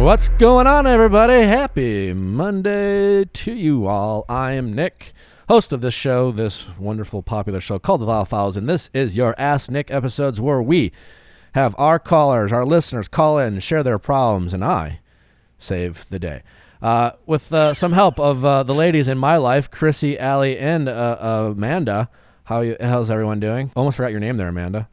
What's going on, everybody? Happy Monday to you all. I am Nick, host of this show, this wonderful popular show called the Viall Files, and this is your Ask Nick episodes where we have our callers, our listeners call in, share their problems, and I save the day. With some help of the ladies in my life, Chrissy, Allie, and Amanda. How's everyone doing? Almost forgot your name there, Amanda.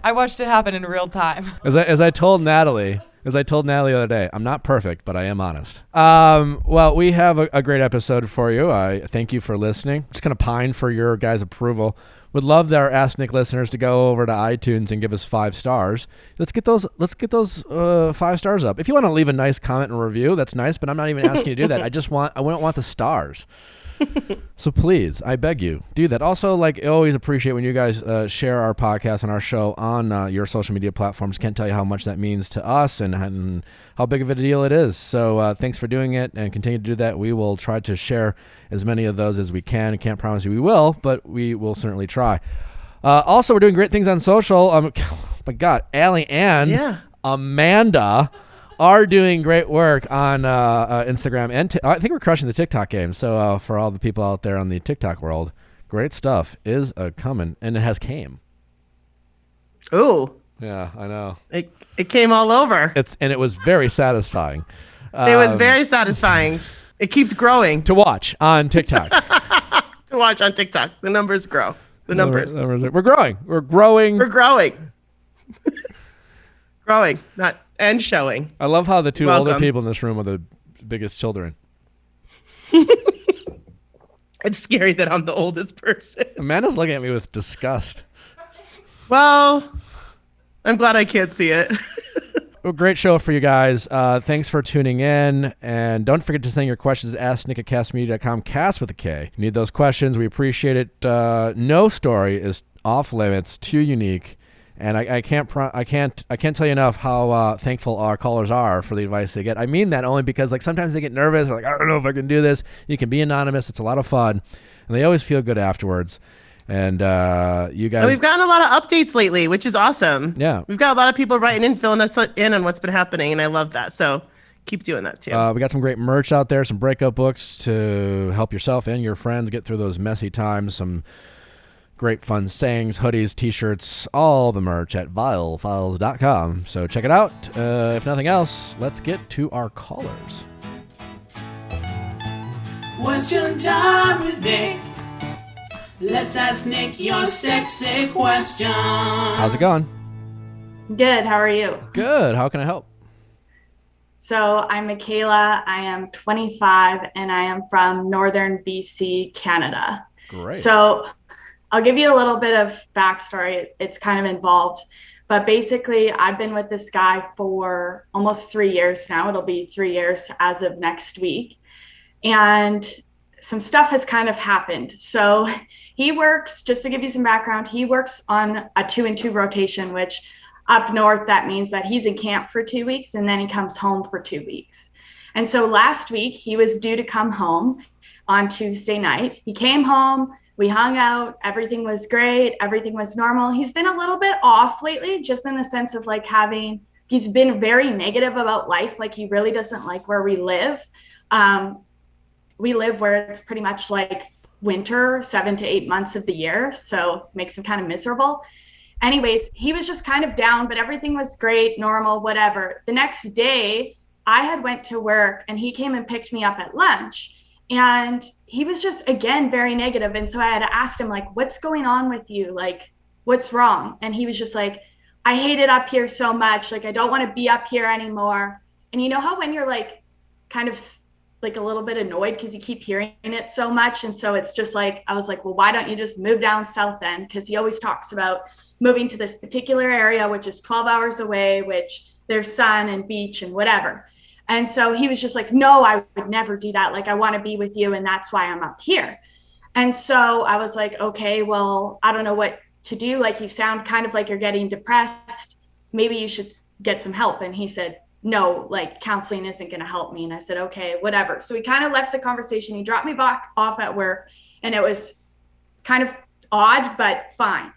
I watched it happen in real time. As I told Natalie the other day, I'm not perfect, but I am honest. Well, we have a great episode for you. I thank you for listening. Just going to pine for your guys' approval. Would love our Ask Nick listeners to go over to iTunes and give us 5 stars. Let's get those 5 stars up. If you want to leave a nice comment and review, that's nice, but I'm not even asking you to do that. I wouldn't want the stars. So please, I beg you, do that. Also, I always appreciate when you guys share our podcast and our show on your social media platforms. Can't tell you how much that means to us and how big of a deal it is. So thanks for doing it and continue to do that. We will try to share as many of those as we can. I can't promise you we will, but we will certainly try. Also, we're doing great things on social. Oh my God, Allie and Amanda are doing great work on Instagram, and I think we're crushing the TikTok game. So for all the people out there on the TikTok world, great stuff is coming, and it has came. Ooh. Yeah, I know. It came all over. And it was very satisfying. It was very satisfying. It keeps growing. To watch on TikTok. To watch on TikTok. The numbers grow. The numbers. We're growing. We're growing. We're growing. Growing, not and showing. I love how the two older people in this room are the biggest children. It's scary that I'm the oldest person. Amanda's looking at me with disgust. Well, I'm glad I can't see it. A great show for you guys. Thanks for tuning in. And don't forget to send your questions to asknick@castmedia.com, cast with a K. You need those questions. We appreciate it. No story is off limits, too unique. And I can't tell you enough how thankful our callers are for the advice they get. I mean that only because sometimes they get nervous. They're like, I don't know if I can do this. You can be anonymous. It's a lot of fun. And they always feel good afterwards. And you guys... We've gotten a lot of updates lately, which is awesome. Yeah. We've got a lot of people writing in, filling us in on what's been happening. And I love that. So keep doing that too. We got some great merch out there, some breakup books to help yourself and your friends get through those messy times. Some great fun sayings, hoodies, t-shirts, all the merch at viallfiles.com. So check it out. If nothing else, let's get to our callers. Question time with Nick. Let's ask Nick your sexy questions. How's it going? Good. How are you? Good. How can I help? So I'm Michaela. I am 25 and I am from Northern BC, Canada. Great. So I'll give you a little bit of backstory. It's kind of involved, but basically I've been with this guy for almost 3 years now. It'll be 3 years as of next week. And some stuff has kind of happened. So he works, just to give you some background, he works on a 2-and-2 rotation, which up north, that means that he's in camp for 2 weeks and then he comes home for 2 weeks. And so last week he was due to come home on Tuesday night. He came home. We hung out, everything was great, everything was normal. He's been a little bit off lately, just in the sense of he's been very negative about life. He really doesn't like where we live. We live where it's pretty much winter, 7 to 8 months of the year. So it makes him kind of miserable. Anyways, he was just kind of down, but everything was great, normal, whatever. The next day I had went to work and he came and picked me up at lunch. And he was just, again, very negative. And so I had asked him, what's going on with you? What's wrong? And he was just like, I hate it up here so much. I don't want to be up here anymore. And you know how when you're kind of a little bit annoyed because you keep hearing it so much. And so it's just I was like, well, why don't you just move down south then? Because he always talks about moving to this particular area, which is 12 hours away, which there's sun and beach and whatever. And so he was just like, no, I would never do that. I want to be with you. And that's why I'm up here. And so I was like, okay, well, I don't know what to do. You sound kind of like you're getting depressed. Maybe you should get some help. And he said, no, counseling isn't going to help me. And I said, okay, whatever. So we kind of left the conversation. He dropped me back off at work and it was kind of odd, but fine.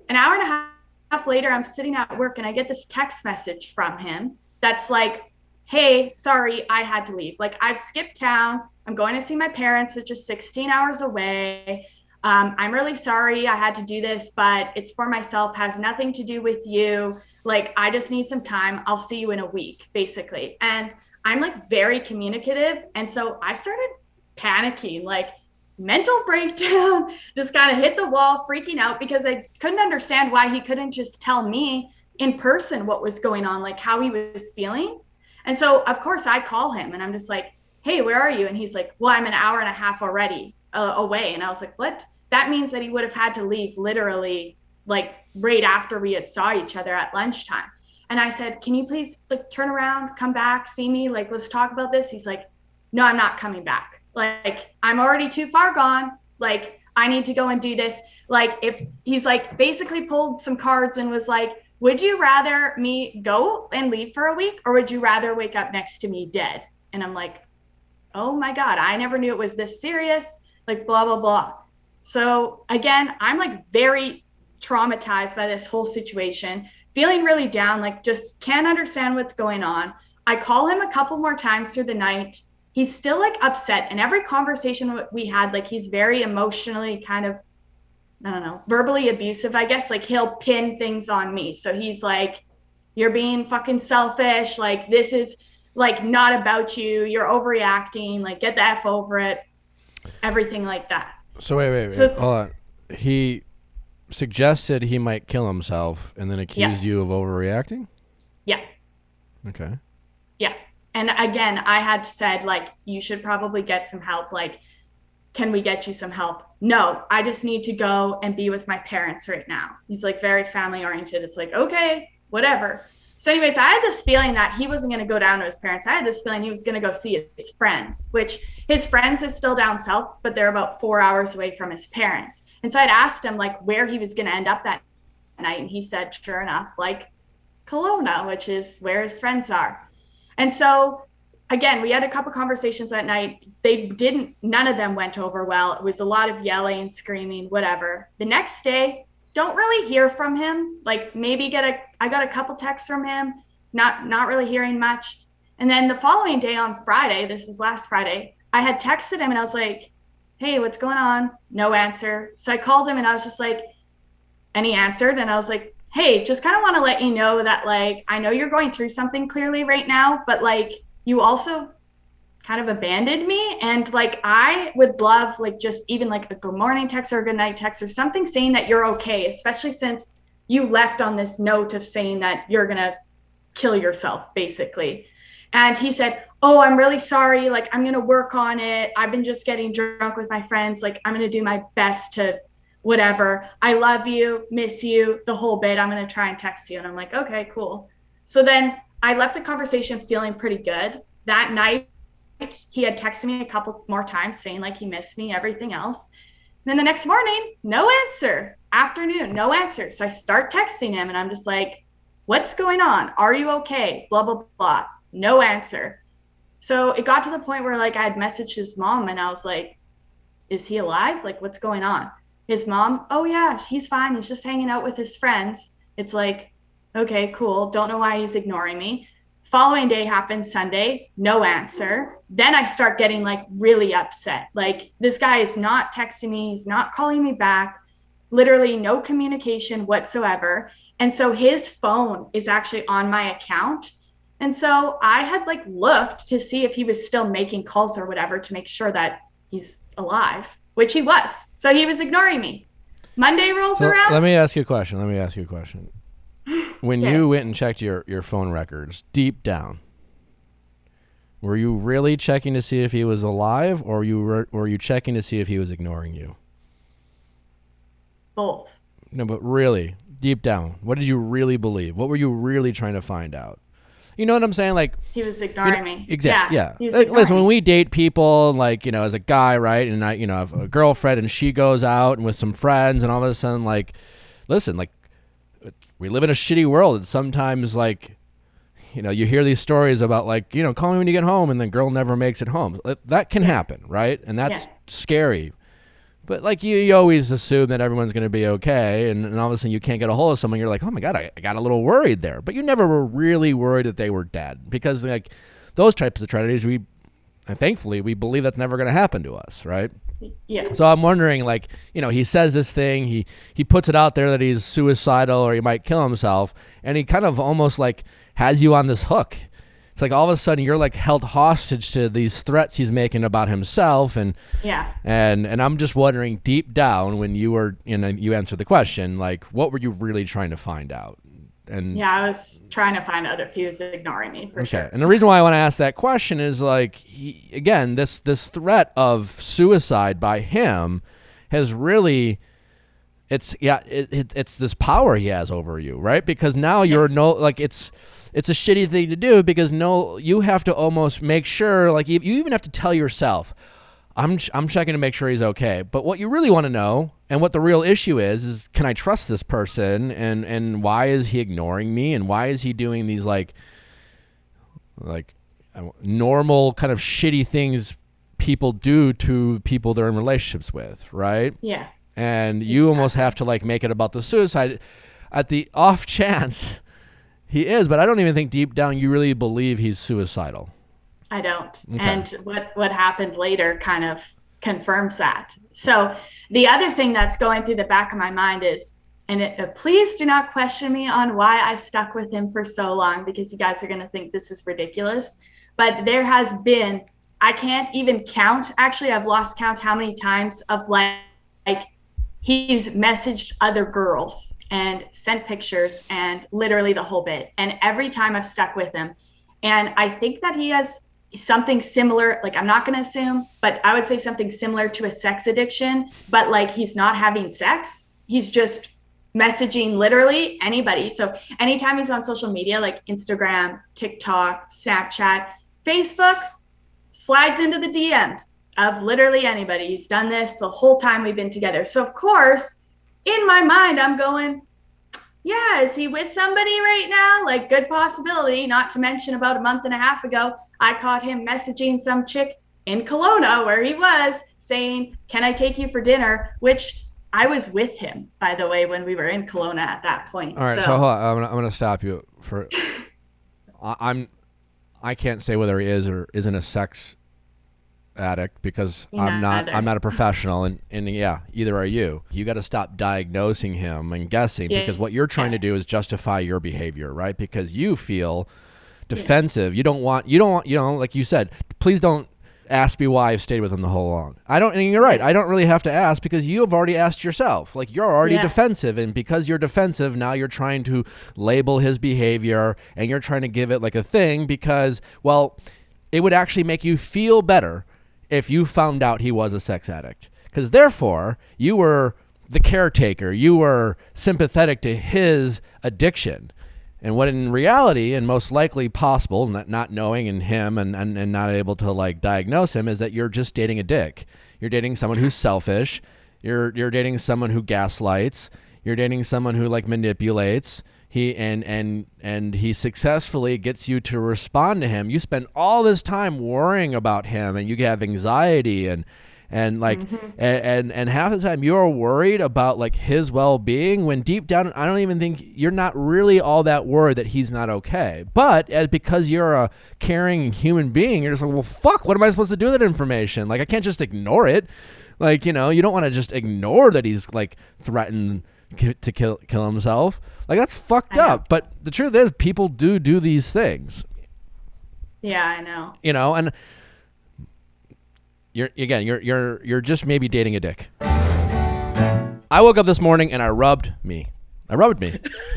An hour and a later, I'm sitting at work and I get this text message from him that's like, hey, sorry, I had to leave. Like, I've skipped town. I'm going to see my parents, which is 16 hours away. I'm really sorry I had to do this, but it's for myself, has nothing to do with you. Like, I just need some time. I'll see you in a week, basically. And I'm like very communicative. And so I started panicking, like mental breakdown, just kind of hit the wall, freaking out because I couldn't understand why he couldn't just tell me in person what was going on, like how he was feeling. And so, of course, I call him and I'm just like, hey, where are you? And he's like, well, I'm an hour and a half already away. And I was like, what? That means that he would have had to leave literally like right after we had saw each other at lunchtime. And I said, can you please like turn around, come back, see me? Like, let's talk about this. He's like, no, I'm not coming back. Like, I'm already too far gone. Like, I need to go and do this. Like, if he's like basically pulled some cards and was like, would you rather me go and leave for a week or would you rather wake up next to me dead? And I'm like, oh my God, I never knew it was this serious, like blah, blah, blah. So again, I'm like very traumatized by this whole situation, feeling really down, like just can't understand what's going on. I call him a couple more times through the night. He's still like upset. And every conversation we had, like he's very emotionally kind of, I don't know, verbally abusive, I guess. Like he'll pin things on me. So he's like, you're being fucking selfish. Like this is like not about you. You're overreacting. Like get the F over it. Everything like that. So wait. Hold on. He suggested he might kill himself and then accused you of overreacting? Yeah. Okay. Yeah. And again, I had said, like, you should probably get some help. Like, can we get you some help? No, I just need to go and be with my parents right now. He's like very family oriented. It's like, okay, whatever. So anyways, I had this feeling that he wasn't going to go down to his parents. I had this feeling he was going to go see his friends, which his friends is still down south, but they're about 4 hours away from his parents. And so I'd asked him like where he was going to end up that night. And he said, sure enough, like Kelowna, which is where his friends are. And so again, we had a couple conversations that night. None of them went over well. It was a lot of yelling, screaming, whatever. The next day, don't really hear from him. Like maybe I got a couple texts from him, not really hearing much. And then the following day on Friday, this is last Friday, I had texted him and I was like, hey, what's going on? No answer. So I called him and I was just like, and he answered and I was like, hey, just kind of want to let you know that like, I know you're going through something clearly right now, but like you also kind of abandoned me. And like, I would love like just even like a good morning text or a good night text or something saying that you're okay, especially since you left on this note of saying that you're going to kill yourself basically. And he said, oh, I'm really sorry. Like, I'm going to work on it. I've been just getting drunk with my friends. Like, I'm going to do my best to whatever. I love you, miss you, the whole bit. I'm going to try and text you. And I'm like, okay, cool. So then I left the conversation feeling pretty good. That night, he had texted me a couple more times saying like he missed me, everything else. And then the next morning, no answer. Afternoon, no answer. So I start texting him and I'm just like, what's going on? Are you okay? Blah, blah, blah. No answer. So it got to the point where like I had messaged his mom and I was like, is he alive? Like, what's going on? His mom, oh yeah, he's fine. He's just hanging out with his friends. It's like, okay, cool. Don't know why he's ignoring me. Following day happened Sunday, no answer. Then I start getting like really upset. Like this guy is not texting me. He's not calling me back. Literally no communication whatsoever. And so his phone is actually on my account. And so I had like looked to see if he was still making calls or whatever to make sure that he's alive, which he was. So he was ignoring me. Monday rolls around. Let me ask you a question. When you went and checked your phone records, deep down, were you really checking to see if he was alive or were you checking to see if he was ignoring you? Both. No, but really, deep down, what did you really believe? What were you really trying to find out? You know what I'm saying? Like he was ignoring me. Exactly. Yeah. Like, listen, when we date people, like, you know, as a guy, right? And I, you know, have a girlfriend and she goes out and with some friends and all of a sudden, like, listen, like we live in a shitty world. And sometimes like, you know, you hear these stories about like, you know, call me when you get home and the girl never makes it home. That can happen. Right. And that's scary. But like you always assume that everyone's going to be okay, and all of a sudden you can't get a hold of someone. You're like, oh my God, I got a little worried there. But you never were really worried that they were dead, because like those types of tragedies, thankfully we believe that's never going to happen to us, right? Yeah. So I'm wondering, like, he says this thing, he puts it out there that he's suicidal or he might kill himself, and he kind of almost like has you on this hook. It's like all of a sudden you're like held hostage to these threats he's making about himself, and I'm just wondering, deep down, when you were you answered the question, like, what were you really trying to find out? And I was trying to find out if he was ignoring me for sure. And the reason why I want to ask that question is like, this threat of suicide by him has really, it's this power he has over you, right? Because now you're it's a shitty thing to do, because you have to almost make sure, like you even have to tell yourself, I'm checking to make sure he's okay. But what you really want to know, and what the real issue is can I trust this person, and why is he ignoring me, and why is he doing these like normal kind of shitty things people do to people they're in relationships with, right? Yeah. And you almost have to like make it about the suicide at the off chance he is, but I don't even think deep down you really believe he's suicidal. I don't. Okay. And what happened later kind of confirms that. So the other thing that's going through the back of my mind is, please do not question me on why I stuck with him for so long, because you guys are going to think this is ridiculous. But there has been, I can't even count. Actually, I've lost count how many times of like he's messaged other girls and sent pictures and literally the whole bit. And every time I've stuck with him. And I think that he has something similar, like I'm not going to assume, but I would say something similar to a sex addiction, but like he's not having sex. He's just messaging literally anybody. So anytime he's on social media, like Instagram, TikTok, Snapchat, Facebook, slides into the DMs of literally anybody. He's done this the whole time we've been together. So of course, in my mind, I'm going, yeah, is he with somebody right now? Like, good possibility, not to mention about a month and a half ago, I caught him messaging some chick in Kelowna where he was saying, can I take you for dinner? Which I was with him, by the way, when we were in Kelowna at that point. All right, so hold on. I'm going to stop you for, I can't say whether he is or isn't a sex addict, because I'm not a professional, and yeah, either are you. You got to stop diagnosing him and guessing, because what you're trying to do is justify your behavior, right? Because you feel defensive. You don't want, like you said, please don't ask me why I've stayed with him the whole long. And you're right. I don't really have to ask, because you have already asked yourself. Like, you're already defensive, and because you're defensive, now you're trying to label his behavior, and you're trying to give it like a thing, because, well, it would actually make you feel better if you found out he was a sex addict, because therefore you were the caretaker, you were sympathetic to his addiction. And what in reality, and most likely possible, not knowing in him and not able to like diagnose him, is that you're just dating a dick. You're dating someone who's selfish. You're dating someone who gaslights. You're dating someone who like manipulates. He successfully gets you to respond to him. You spend all this time worrying about him, and you have anxiety and like and half the time you're worried about like his well-being, when deep down I don't even think you're not really all that worried that he's not okay. But because you're a caring human being, you're just like, well, fuck, what am I supposed to do with that information? Like, I can't just ignore it. Like, you don't want to just ignore that he's like threatened to kill himself. Like, that's fucked up. But the truth is, people do these things. Yeah, I know. And you're just maybe dating a dick. I woke up this morning and I rubbed me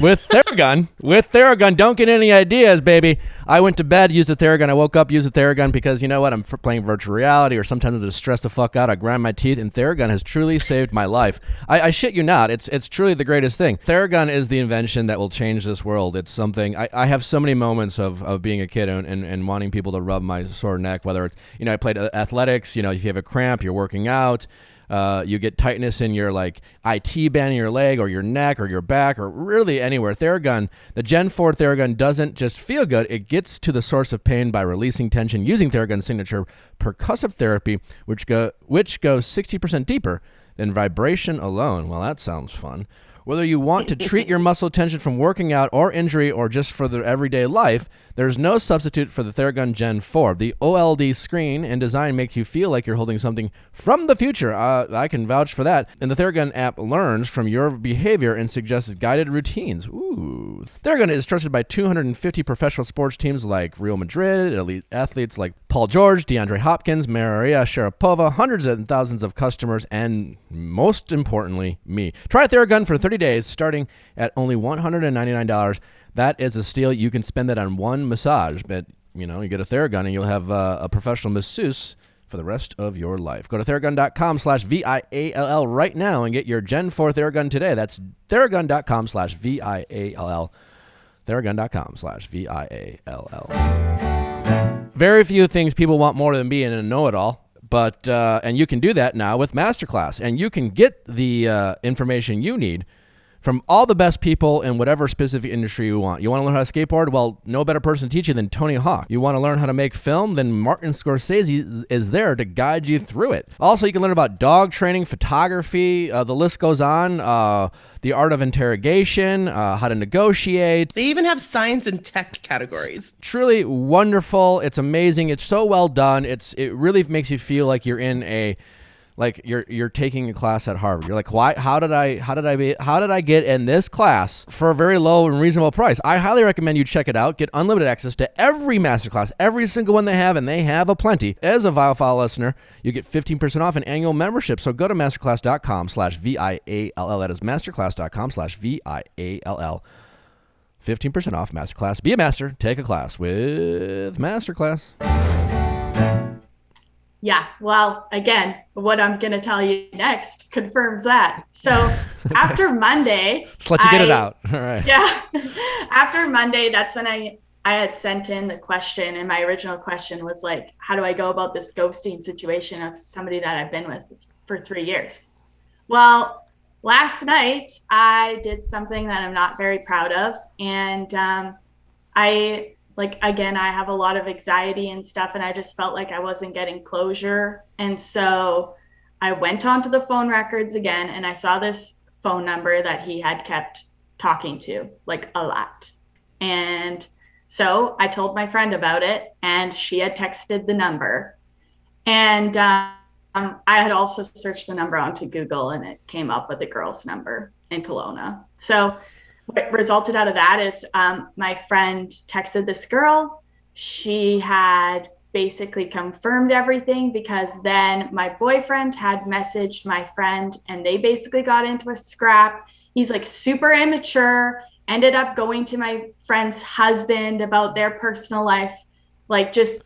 with Theragun. Don't get any ideas, baby. I went to bed, used the Theragun. I woke up, used the Theragun, because you know what? I'm playing virtual reality, or sometimes to stress the fuck out, I grind my teeth, and Theragun has truly saved my life. I shit you not. It's truly the greatest thing. Theragun is the invention that will change this world. It's something, I have so many moments of being a kid and wanting people to rub my sore neck, whether it's, I played athletics, if you have a cramp, you're working out, you get tightness in your like IT band in your leg or your neck or your back or really anywhere. Theragun, the Gen 4 Theragun doesn't just feel good, it gets to the source of pain by releasing tension using Theragun's signature percussive therapy, which goes 60% deeper than vibration alone. Well, that sounds fun. Whether you want to treat your muscle tension from working out or injury or just for the everyday life, there's no substitute for the Theragun Gen 4. The OLED screen and design makes you feel like you're holding something from the future. I can vouch for that. And the Theragun app learns from your behavior and suggests guided routines. Ooh. Theragun is trusted by 250 professional sports teams like Real Madrid, elite athletes like Paul George, DeAndre Hopkins, Maria Sharapova, hundreds and thousands of customers, and most importantly, me. Try Theragun for 30 days starting at only $199. That is a steal. You can spend that on one massage, but you get a Theragun and you'll have a professional masseuse for the rest of your life. Go to Theragun.com/VIALL right now and get your Gen 4 Theragun today. That's Theragun.com/VIALL. Theragun.com/VIALL. Very few things people want more than being a know-it-all, but and you can do that now with Masterclass, and you can get the information you need from all the best people in whatever specific industry you want. You want to learn how to skateboard? Well, no better person to teach you than Tony Hawk. You want to learn how to make film? Then Martin Scorsese is there to guide you through it. Also, you can learn about dog training, photography, the list goes on, the art of interrogation, how to negotiate. They even have science and tech categories. Truly wonderful. It's amazing. It's so well done. It really makes you feel like you're in a you're taking a class at Harvard. You're like, why? How did I get in this class for a very low and reasonable price? I highly recommend you check it out. Get unlimited access to every masterclass, every single one they have, and they have a plenty. As a Viall File listener, you get 15% off an annual membership. So go to masterclass.com/VIALL. That is masterclass.com/VIALL. 15% off Masterclass. Be a master. Take a class with Masterclass. Yeah, well, again, what I'm going to tell you next confirms that. So after Monday... Just let you get it out. All right. Yeah. After Monday, that's when I had sent in the question, and my original question was like, how do I go about this ghosting situation of somebody that I've been with for 3 years? Well, last night, I did something that I'm not very proud of, and again, I have a lot of anxiety and stuff, and I just felt like I wasn't getting closure. And so I went onto the phone records again, and I saw this phone number that he had kept talking to, like, a lot. And so I told my friend about it, and she had texted the number. And I had also searched the number onto Google, and it came up with the girl's number in Kelowna. So what resulted out of that is my friend texted this girl. She had basically confirmed everything, because then my boyfriend had messaged my friend and they basically got into a scrap. He's like super immature, ended up going to my friend's husband about their personal life. Like, just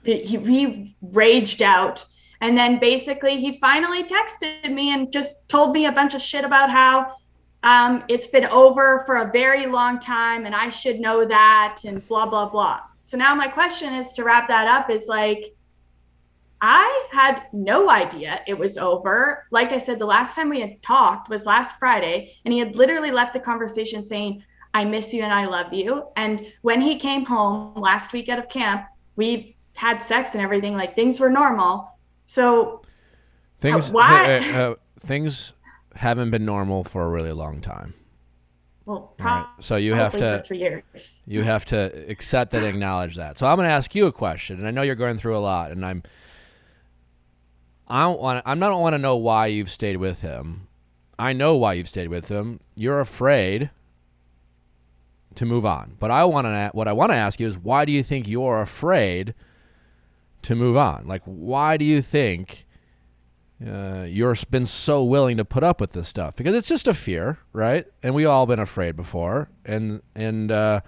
he raged out. And then basically he finally texted me and just told me a bunch of shit about how it's been over for a very long time and I should know that, and blah, blah, blah. So now my question is, to wrap that up, is like, I had no idea it was over. Like I said, the last time we had talked was last Friday, and he had literally left the conversation saying, I miss you and I love you. And when he came home last week out of camp, we had sex and everything, like things were normal. So things haven't been normal for a really long time. Well, right. So you have to, for 3 years. You have to accept that, acknowledge that. So I'm going to ask you a question, and I know you're going through a lot, and I don't want to know why you've stayed with him. I know why you've stayed with him. You're afraid to move on. But what I want to ask you is, why do you think you're afraid to move on? Like, why do you think you've been so willing to put up with this stuff? Because it's just a fear, right? And we all been afraid before. And right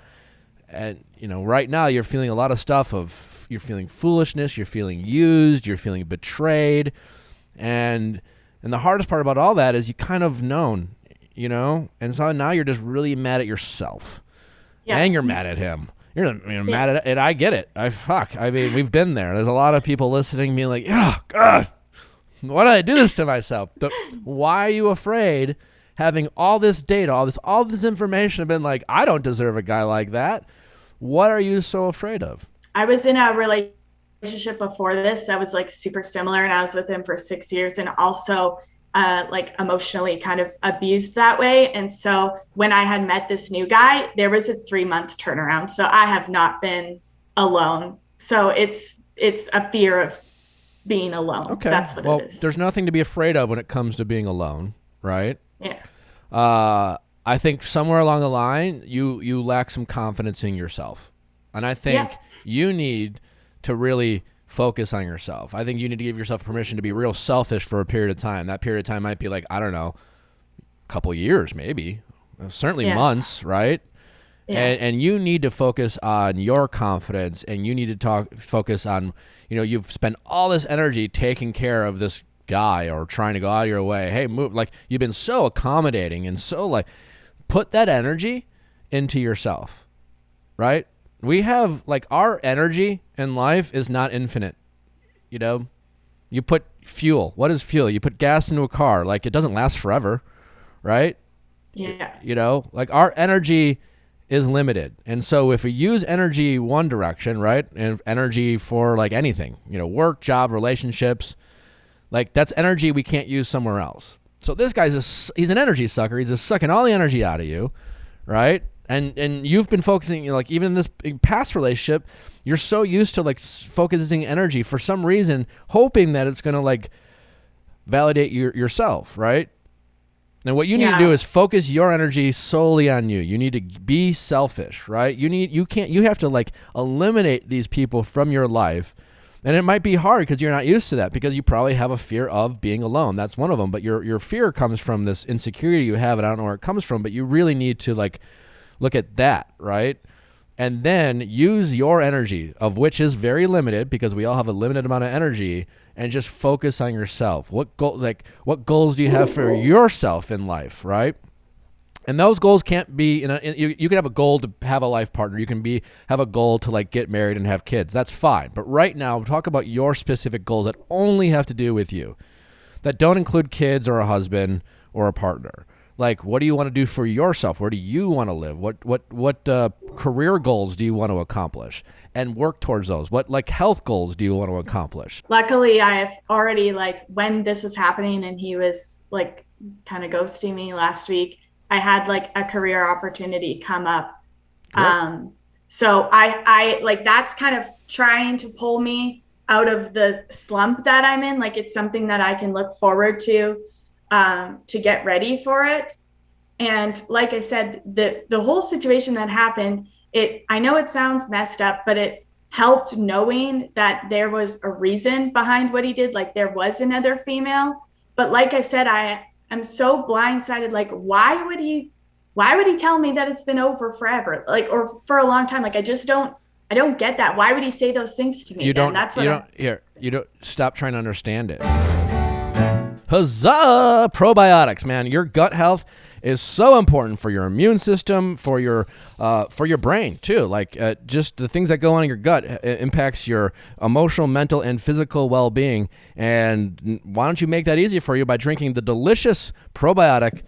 now you're feeling a lot of stuff of, you're feeling foolishness, you're feeling used, you're feeling betrayed. And the hardest part about all that is you kind of known, and so now you're just really mad at yourself. Yeah. And you're mad at him. You're mad at it. And I get it. We've been there. There's a lot of people listening being like, oh, God, why did I do this to myself? But why are you afraid, having all this data, all this information, have been like, I don't deserve a guy like that? What are you so afraid of? I was in a relationship before this that was like super similar, and I was with him for 6 years. And also like emotionally kind of abused that way. And so when I had met this new guy, there was a 3-month turnaround. So I have not been alone. So it's a fear of being alone. Okay. That's what well, it is. There's nothing to be afraid of when it comes to being alone, right? Yeah. I think somewhere along the line, you lack some confidence in yourself. And I think you need to really focus on yourself. I think you need to give yourself permission to be real selfish for a period of time. That period of time might be like, I don't know, a couple years maybe, certainly months, right? Yeah. And you need to focus on your confidence, and you need to focus on, you've spent all this energy taking care of this guy or trying to go out of your way. Hey, move. Like, you've been so accommodating and so like, put that energy into yourself, right? We have like our energy in life is not infinite. You put fuel. What is fuel? You put gas into a car. Like, it doesn't last forever, right? Yeah. Like our energy is limited. And so if we use energy one direction, right? And energy for like anything, work, job, relationships, like that's energy we can't use somewhere else. So this guy's he's an energy sucker. He's just sucking all the energy out of you, right? And you've been focusing, like even in this past relationship, you're so used to like focusing energy for some reason, hoping that it's going to like validate yourself, right? And what you need to do is focus your energy solely on you. You need to be selfish, right? You have to like eliminate these people from your life. And it might be hard because you're not used to that, because you probably have a fear of being alone. That's one of them. But your fear comes from this insecurity you have, and I don't know where it comes from, but you really need to like look at that, right? And then use your energy, of which is very limited because we all have a limited amount of energy, and just focus on yourself. What goals do you have for yourself in life, right? And those goals can't be, you can have a goal to have a life partner. You can have a goal to like get married and have kids. That's fine. But right now, talk about your specific goals that only have to do with you, that don't include kids or a husband or a partner. Like, what do you want to do for yourself? Where do you want to live? What career goals do you want to accomplish? And work towards those. What like health goals do you want to accomplish? Luckily, I have already, like, when this was happening and he was like kind of ghosting me last week, I had like a career opportunity come up. So I like, that's kind of trying to pull me out of the slump that I'm in. Like, it's something that I can look forward to get ready for it. And like I said, the whole situation that happened, I know it sounds messed up, but it helped knowing that there was a reason behind what he did. Like, there was another female. But like I said, I'm so blindsided. Like, why would he tell me that it's been over forever? Like, or for a long time? Like, I don't get that. Why would he say those things to me? You don't stop trying to understand it. Huzzah! Probiotics, man. Your gut health is so important for your immune system, for your brain too. Like, just the things that go on in your gut impacts your emotional, mental, and physical well-being. And why don't you make that easy for you by drinking the delicious probiotic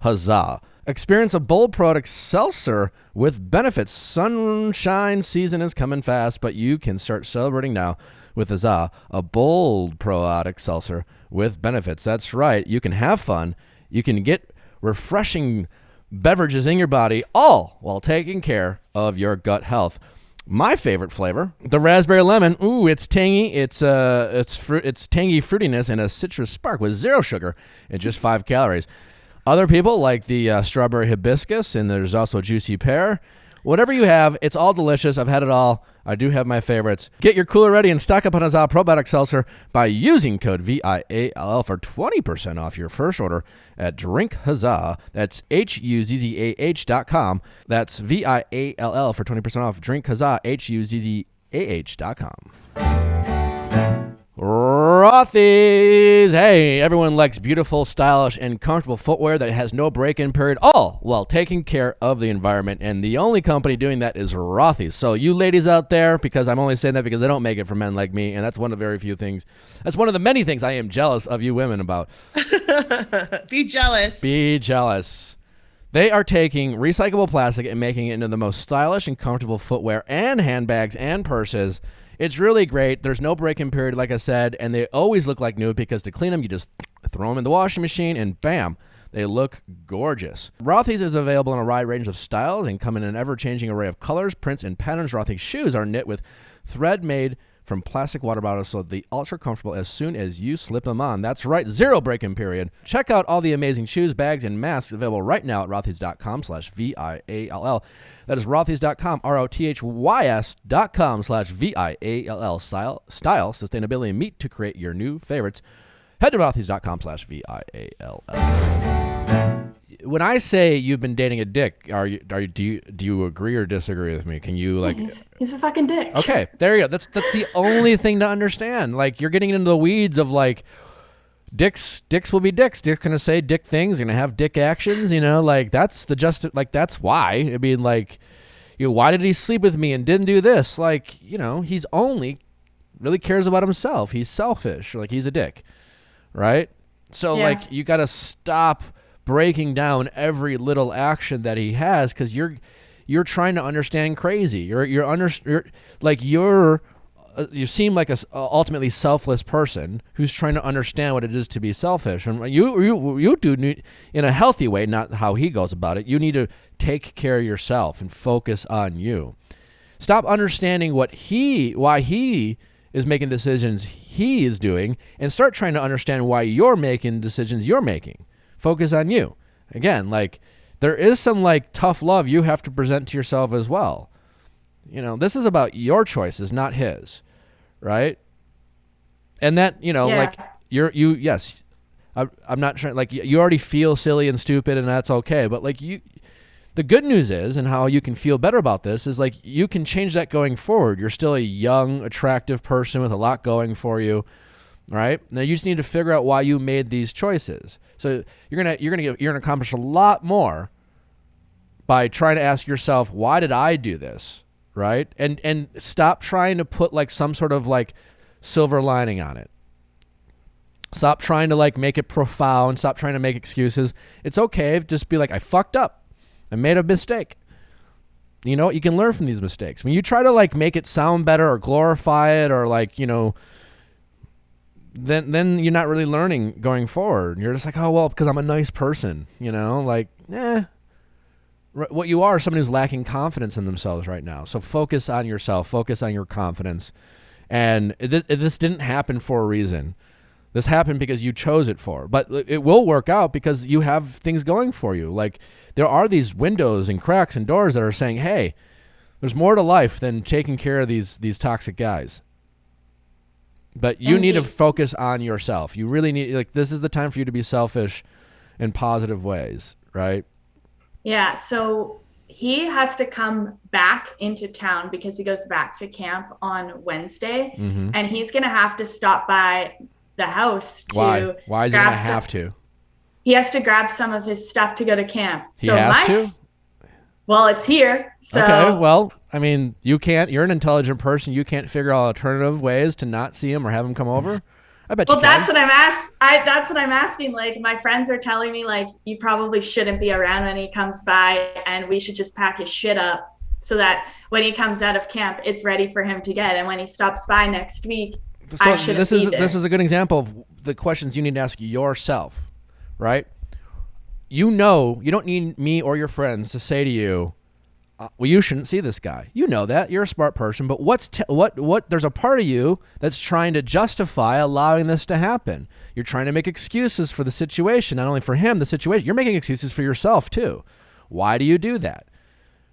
Huzzah? Experience a bold product seltzer with benefits. Sunshine season is coming fast, but you can start celebrating now with Huzzah, a bold probiotic seltzer with benefits. That's right. You can have fun. You can get refreshing beverages in your body, all while taking care of your gut health. My favorite flavor, the raspberry lemon. Ooh, it's tangy. It's tangy fruitiness and a citrus spark with 0 sugar and just 5 calories. Other people like the strawberry hibiscus, and there's also juicy pear. Whatever you have, it's all delicious. I've had it all. I do have my favorites. Get your cooler ready and stock up on Huzzah Probiotic Seltzer by using code VIALL for 20% off your first order at Drink Huzzah. That's HUZZAH.com. That's VIALL for 20% off. Drink Huzzah, HUZZAH.com. Rothy's. Hey, everyone likes beautiful, stylish, and comfortable footwear that has no break-in period, all while taking care of the environment. And the only company doing that is Rothy's. So you ladies out there, because I'm only saying that because they don't make it for men like me, and that's one of the very few things. That's one of the many things I am jealous of you women about. Be jealous. Be jealous. They are taking recyclable plastic and making it into the most stylish and comfortable footwear and handbags and purses. It's really great. There's no break-in period, like I said, and they always look like new because to clean them, you just throw them in the washing machine, and bam, they look gorgeous. Rothy's is available in a wide range of styles and come in an ever-changing array of colors, prints, and patterns. Rothy's shoes are knit with thread made from plastic water bottles, so they're ultra comfortable as soon as you slip them on. That's right, 0 break-in period. Check out all the amazing shoes, bags, and masks available right now at rothys.com/VIALL. That is rothys.com, ROTHYS.com/VIALL. Style, sustainability, and meat to create your new favorites. Head to rothys.com/VIALL. When I say you've been dating a dick, do you agree or disagree with me? Can you like? He's a fucking dick. Okay, there you go. That's the only thing to understand. Like, you're getting into the weeds of like, dicks will be dicks. Dick's gonna say dick things. Gonna have dick actions. You know, like that's that's why. I mean, like, why did he sleep with me and didn't do this? Like, he's only really cares about himself. He's selfish. Like, he's a dick, right? So like, you gotta stop breaking down every little action that he has, because you're trying to understand crazy. You seem like a ultimately selfless person who's trying to understand what it is to be selfish, and you do in a healthy way, not how he goes about it. You need to take care of yourself and focus on you. Stop understanding why he is making decisions he is doing, and start trying to understand why you're making decisions you're making. Focus on you. Again, like, there is some like tough love you have to present to yourself as well. This is about your choices, not his, right? And that, like, yes, I'm not trying, like, you already feel silly and stupid, and that's okay. But like, the good news is, and how you can feel better about this is, like, you can change that going forward. You're still a young, attractive person with a lot going for you. Right? Now you just need to figure out why you made these choices. So you're gonna accomplish a lot more by trying to ask yourself, why did I do this? Right? And stop trying to put like some sort of like silver lining on it. Stop trying to like make it profound. Stop trying to make excuses. It's okay. Just be like, I fucked up. I made a mistake. You know what? You can learn from these mistakes. When you try to like make it sound better or glorify it, or like, then you're not really learning going forward. You're just like, oh, well, because I'm a nice person, like, what you are is somebody who's lacking confidence in themselves right now. So focus on yourself, focus on your confidence. And this didn't happen for a reason. This happened because you chose it for, but it will work out because you have things going for you. Like, there are these windows and cracks and doors that are saying, hey, there's more to life than taking care of these toxic guys. But you need to focus on yourself. You really need, like, this is the time for you to be selfish in positive ways, right? Yeah. So he has to come back into town because he goes back to camp on Wednesday, and he's going to have to stop by the house to Why is he going to have to? He has to grab some of his stuff to go to camp. He has to? Well, it's here. So. Okay, well, I mean, you're an intelligent person. You can't figure out alternative ways to not see him or have him come over? I bet you can. That's what I'm asking. Like, my friends are telling me, like, you probably shouldn't be around when he comes by, and we should just pack his shit up so that when he comes out of camp, it's ready for him to get. And when he stops by next week, I shouldn't be there. This is a good example of the questions you need to ask yourself, right? You don't need me or your friends to say to you, well, you shouldn't see this guy. You know that. You're a smart person. But there's a part of you that's trying to justify allowing this to happen. You're trying to make excuses for the situation, not only for him, the situation. You're making excuses for yourself, too. Why do you do that?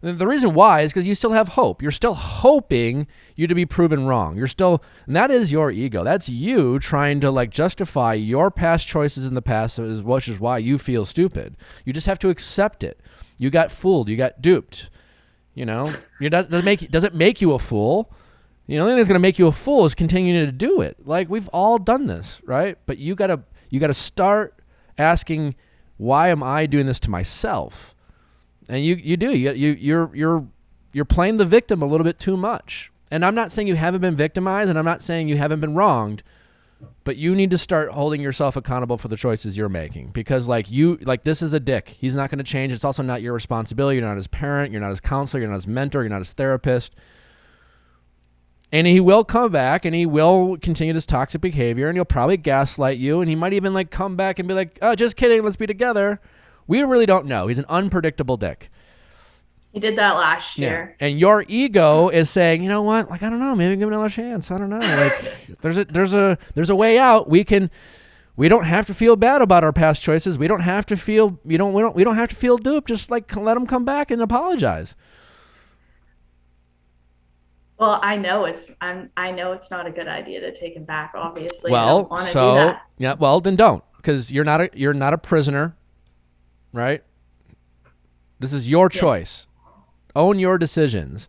And the reason why is because you still have hope. You're still hoping you to be proven wrong. And that is your ego. That's you trying to like justify your past choices in the past, which is why you feel stupid. You just have to accept it. You got fooled. You got duped. Does it make you a fool? The only thing that's going to make you a fool is continuing to do it. Like, we've all done this, right? But you gotta start asking, why am I doing this to myself? And you're playing the victim a little bit too much. And I'm not saying you haven't been victimized, and I'm not saying you haven't been wronged, but you need to start holding yourself accountable for the choices you're making, because this is a dick. He's not going to change. It's also not your responsibility. You're not his parent. You're not his counselor. You're not his mentor. You're not his therapist. And he will come back and he will continue this toxic behavior and he'll probably gaslight you and he might even like come back and be like, oh, just kidding, let's be together. We really don't know. He's an unpredictable dick. He did that last year. Yeah. And your ego is saying, you know what? Like, I don't know, maybe give him another chance. I don't know. Like there's a way out. We don't have to feel bad about our past choices. We don't have to feel we don't have to feel duped. Just like let him come back and apologize. Well, I know it's not a good idea to take him back. Obviously, Well, I don't want to so do that. yeah, well then don't, because you're not a prisoner, right? This is your choice. Own your decisions.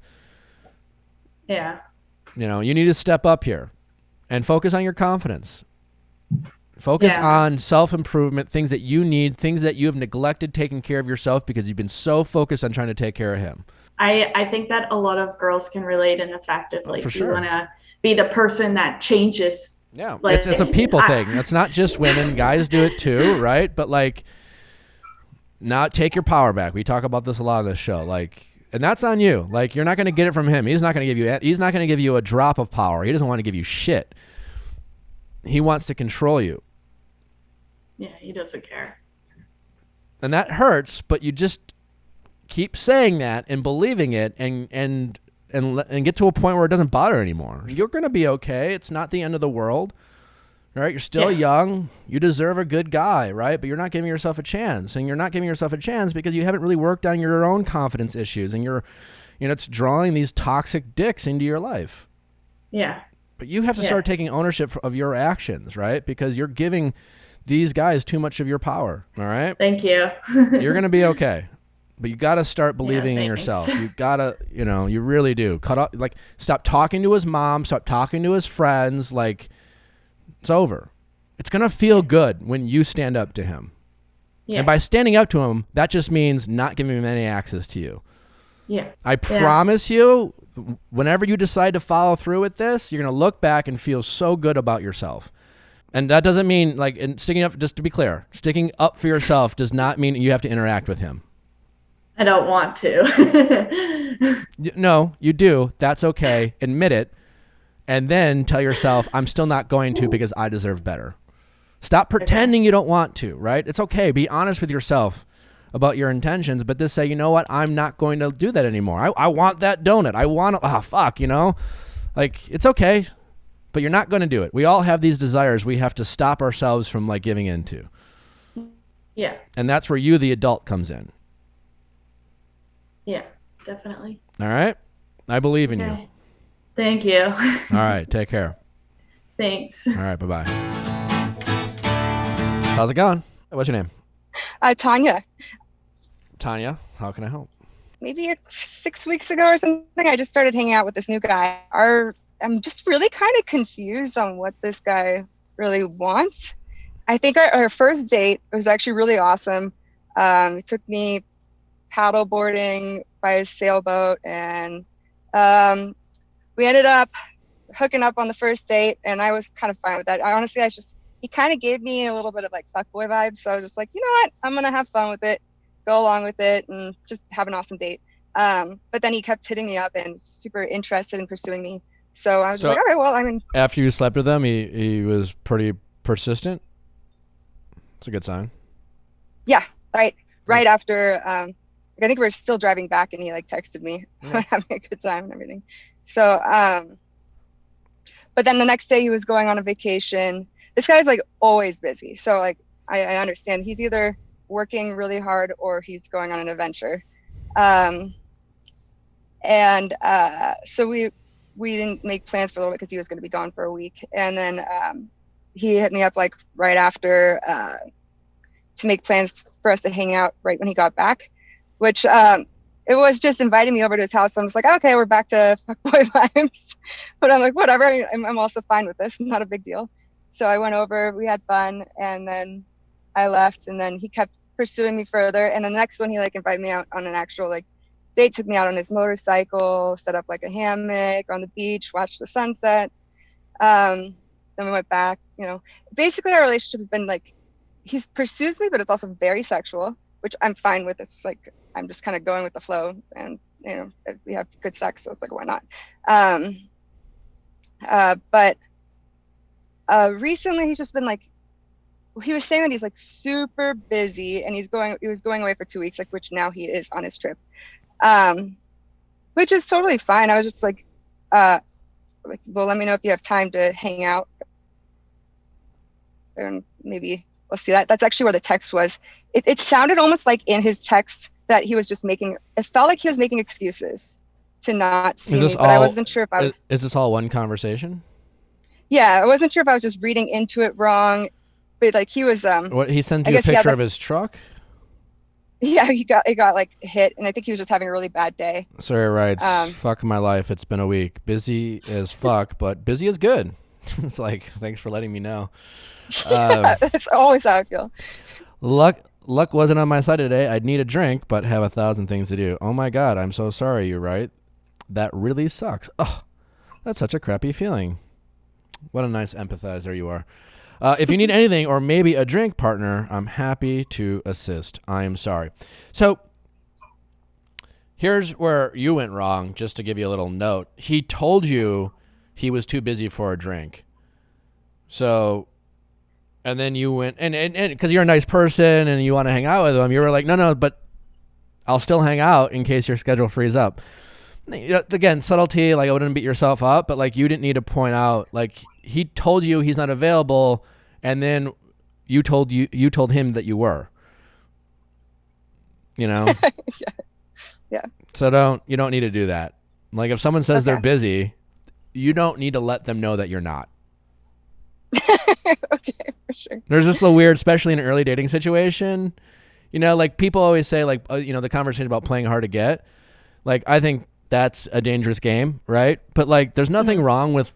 Yeah. You know, you need to step up here and focus on your confidence. Focus on self-improvement, things that you need, things that you have neglected taking care of yourself because you've been so focused on trying to take care of him. I think that a lot of girls can relate in the fact of like, for you sure. want to be the person that changes. Yeah, like, it's a people thing. It's not just women. Guys do it too, right? But like, now take your power back. We talk about this a lot on this show. Like, and that's on you. Like, you're not going to get it from him. He's not going to give you a drop of power. He doesn't want to give you shit. He wants to control you. Yeah, he doesn't care. And that hurts, but you just keep saying that and believing it and get to a point where it doesn't bother anymore. You're going to be okay. It's not the end of the world. Right? You're still young. You deserve a good guy, right? But you're not giving yourself a chance. And you're not giving yourself a chance because you haven't really worked on your own confidence issues and it's drawing these toxic dicks into your life. Yeah. But you have to start taking ownership of your actions, right? Because you're giving these guys too much of your power, all right? Thank you. You're going to be okay. But you got to start believing in thanks. yourself. You got to, you really do. Cut off, like, stop talking to his mom, stop talking to his friends. Like, it's over. It's going to feel good when you stand up to him. Yeah. And by standing up to him, that just means not giving him any access to you. Yeah. I promise you, whenever you decide to follow through with this, you're going to look back and feel so good about yourself. And that doesn't mean, like, and sticking up, just to be clear, sticking up for yourself does not mean you have to interact with him. I don't want to. No, you do. That's okay. Admit it. And then tell yourself, I'm still not going to because I deserve better. Stop pretending you don't want to, right? It's okay. Be honest with yourself about your intentions, but just say, you know what? I'm not going to do that anymore. I want that donut. I want to, like, it's okay, but you're not going to do it. We all have these desires we have to stop ourselves from, like, giving into. Yeah. And that's where you, the adult, comes in. Yeah, definitely. All right? I believe in you. Thank you. All right, take care. Thanks. All right, bye-bye. How's it going? What's your name? Tanya. Tanya, how can I help? Maybe 6 weeks ago or something, I just started hanging out with this new guy. I'm just really kind of confused on what this guy really wants. I think our first date was actually really awesome. He took me paddle boarding by a sailboat, and we ended up hooking up on the first date, and I was kind of fine with that. He kind of gave me a little bit of like fuckboy vibes, so I was just like, you know what, I'm gonna have fun with it, go along with it, and just have an awesome date. But then he kept hitting me up and super interested in pursuing me, so I was just like, all right, well, I mean, after you slept with him, he was pretty persistent. It's a good sign. Yeah, right after I think we were still driving back, and he like texted me having a good time and everything. So but then the next day he was going on a vacation. This guy's like always busy, so like I understand he's either working really hard or he's going on an adventure. So we didn't make plans for a little bit because he was going to be gone for a week, and then he hit me up like right after to make plans for us to hang out right when he got back, which it was just inviting me over to his house. So I'm just like, okay, we're back to fuckboy vibes. But I'm like, whatever, I'm also fine with this, not a big deal. So I went over, we had fun, and then I left, and then he kept pursuing me further. And the next one, he like invited me out on an actual like date, took me out on his motorcycle, set up like a hammock on the beach, watched the sunset. Then we went back, basically our relationship has been like, he pursues me, but it's also very sexual, which I'm fine with. It's like, I'm just kind of going with the flow, and, we have good sex. So it's like, why not? But recently he's just been like, he was saying that he's like super busy and he was going away for 2 weeks, like, which now he is on his trip, which is totally fine. I was just like, well, let me know if you have time to hang out, and maybe we'll see. That's actually where the text was. It sounded almost like in his text that he was just it felt like he was making excuses to not see me, but I wasn't sure if I was. Is this all one conversation? Yeah, I wasn't sure if I was just reading into it wrong, but like he was. What, he sent you a picture of his truck? Yeah, it got like hit, and I think he was just having a really bad day. Sorry, writes, fuck my life. It's been a week. Busy as fuck, but busy is good. It's like, thanks for letting me know. Yeah, that's always how I feel. Luck wasn't on my side today. I'd need a drink, but have 1,000 things to do. Oh my God, I'm so sorry. You're right. That really sucks. Oh, that's such a crappy feeling. What a nice empathizer you are. If you need anything or maybe a drink, partner, I'm happy to assist. I am sorry. So here's where you went wrong, just to give you a little note. He told you he was too busy for a drink. So, and then you went, and because you're a nice person and you want to hang out with him, you were like, no, but I'll still hang out in case your schedule frees up. Again, subtlety, like I wouldn't beat yourself up, but like you didn't need to point out, like he told you he's not available, and then you told him that you were. You know? Yeah. So you don't need to do that. Like if someone says they're busy, you don't need to let them know that you're not. Okay, for sure. There's just the weird, especially in an early dating situation, you know, like people always say, like, the conversation about playing hard to get. Like, I think that's a dangerous game, right? But like, there's nothing wrong with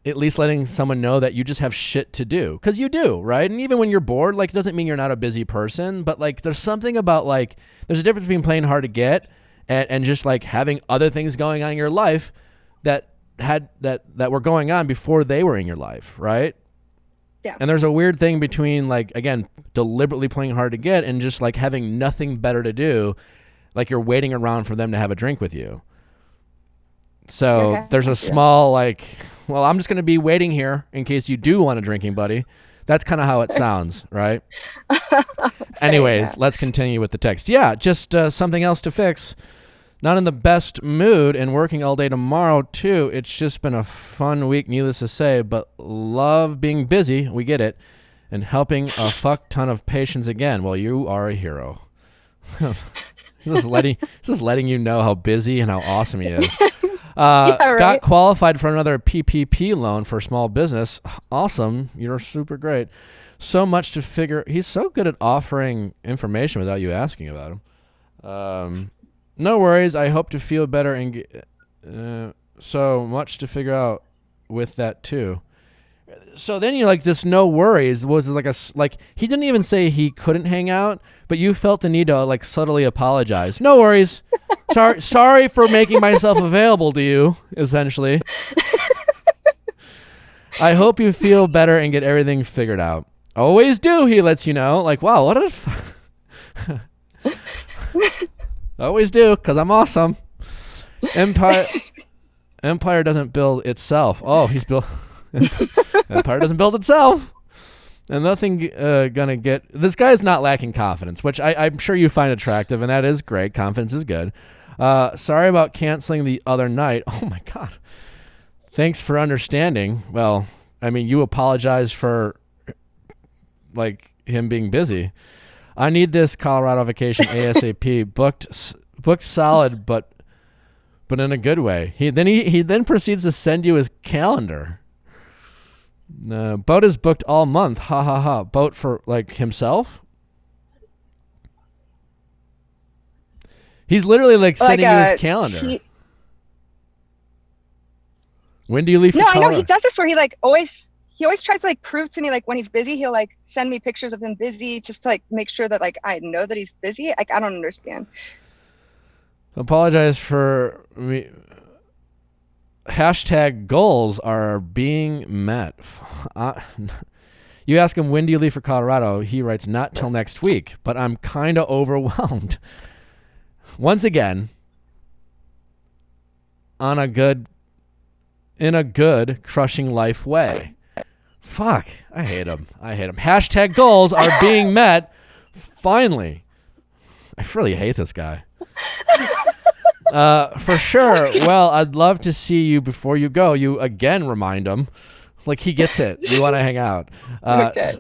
at least letting someone know that you just have shit to do, because you do, right? And even when you're bored, like, it doesn't mean you're not a busy person, but like, there's something about like, there's a difference between playing hard to get and just like having other things going on in your life that were going on before they were in your life, right? Yeah. And there's a weird thing between, like, again, deliberately playing hard to get and just like having nothing better to do, like you're waiting around for them to have a drink with you. So there's a small like, well, I'm just going to be waiting here in case you do want a drinking buddy. That's kind of how it sounds, right? Anyways, let's continue with the text. Yeah, just something else to fix. Not in the best mood and working all day tomorrow, too. It's just been a fun week, needless to say, but love being busy, we get it, and helping a fuck ton of patients again. Well, you are a hero. Just letting you know how busy and how awesome he is. Got qualified for another PPP loan for small business. Awesome. You're super great. So much to figure. He's so good at offering information without you asking about him. No worries. I hope to feel better and so much to figure out with that too. So then you're like, this no worries was like he didn't even say he couldn't hang out, but you felt the need to like subtly apologize. No worries. Sorry for making myself available to you, essentially. I hope you feel better and get everything figured out. Always do, he lets you know. Like, wow, what a always do, because I'm awesome. Empire doesn't build itself. Oh, he's built. Empire doesn't build itself. And nothing gonna get. This guy's not lacking confidence, which I'm sure you find attractive, and that is great. Confidence is good. Sorry about canceling the other night. Oh my God. Thanks for understanding. Well, I mean, you apologize for like him being busy. I need this Colorado vacation ASAP. Booked solid, but in a good way. He then proceeds to send you his calendar. Boat is booked all month. Ha ha ha. Boat for like himself. He's literally like sending you his calendar. When do you leave for Colorado? I know he does this where he always tries to like prove to me like when he's busy, he'll like send me pictures of him busy just to like make sure that like I know that he's busy. Like I don't understand. Apologize for me. Hashtag goals are being met. You ask him, when do you leave for Colorado? He writes, not till next week, but I'm kind of overwhelmed. Once again, on a good in a good, crushing life way. Fuck. I hate him. Hashtag goals are being met. Finally. I really hate this guy. For sure. Well, I'd love to see you before you go. You again remind him. Like he gets it. We want to hang out. Okay.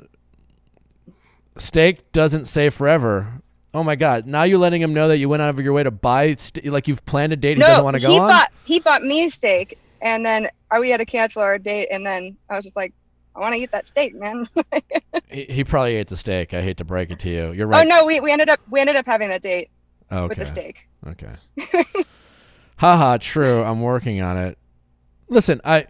Steak doesn't say forever. Oh my God. Now you're letting him know that you went out of your way to buy, like you've planned a date he doesn't want to go on? He bought me steak, and then we had to cancel our date, and then I was just like, I want to eat that steak, man. He probably ate the steak. I hate to break it to you. You're right. Oh no, we ended up having that date with the steak. Okay. Haha, true. I'm working on it. Listen, I've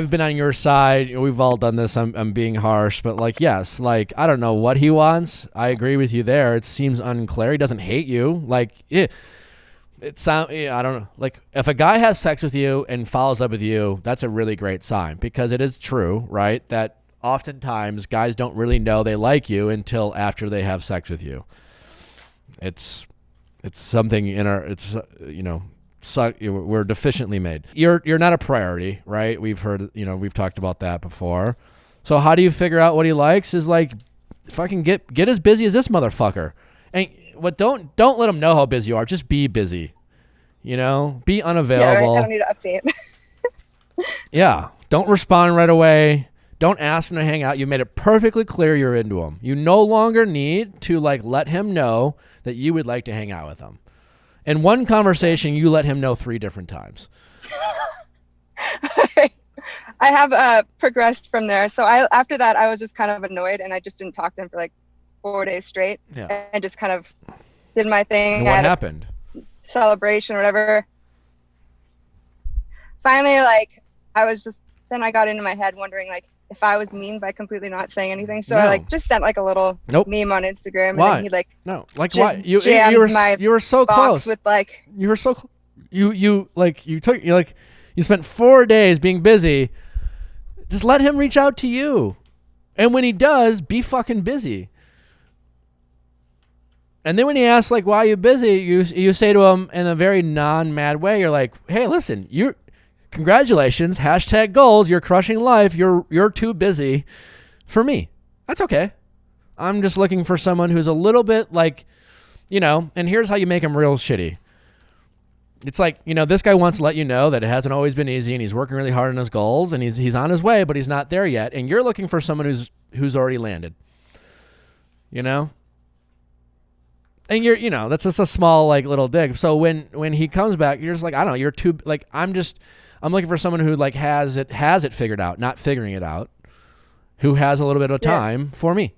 been on your side. We've all done this. I'm being harsh, but like, yes, like I don't know what he wants. I agree with you there. It seems unclear. He doesn't hate you. Like, I don't know. Like, if a guy has sex with you and follows up with you, that's a really great sign, because it is true, right? That oftentimes guys don't really know they like you until after they have sex with you. It's something in our, we're deficiently made. You're not a priority, right? We've heard, we've talked about that before. So how do you figure out what he likes? Is like, fucking get as busy as this motherfucker. And don't let him know how busy you are. Just be busy. Be unavailable. Yeah, I don't need to update. Yeah. Don't respond right away. Don't ask him to hang out. You made it perfectly clear you're into him. You no longer need to let him know that you would like to hang out with him. In one conversation, you let him know 3 different times. I have progressed from there. So after that, I was just kind of annoyed, and I just didn't talk to him for like 4 days straight. Yeah. And just kind of did my thing. And what happened? Celebration or whatever. Finally, then I got into my head wondering if I was mean by completely not saying anything. So I just sent a little meme on Instagram. Why? And then he why? You were so close. With you were so close. You spent 4 days being busy. Just let him reach out to you. And when he does, be fucking busy. And then when he asks why are you busy, you say to him in a very non-mad way, you're like, hey, listen, congratulations, hashtag goals, you're crushing life, you're too busy for me. That's okay. I'm just looking for someone who's a little bit and here's how you make him real shitty. It's this guy wants to let you know that it hasn't always been easy, and he's working really hard on his goals, and he's on his way, but he's not there yet. And you're looking for someone who's already landed, And that's just a small little dig. So when he comes back, you're just I don't know, you're too I'm looking for someone who has it figured out, not figuring it out, who has a little bit of time for me.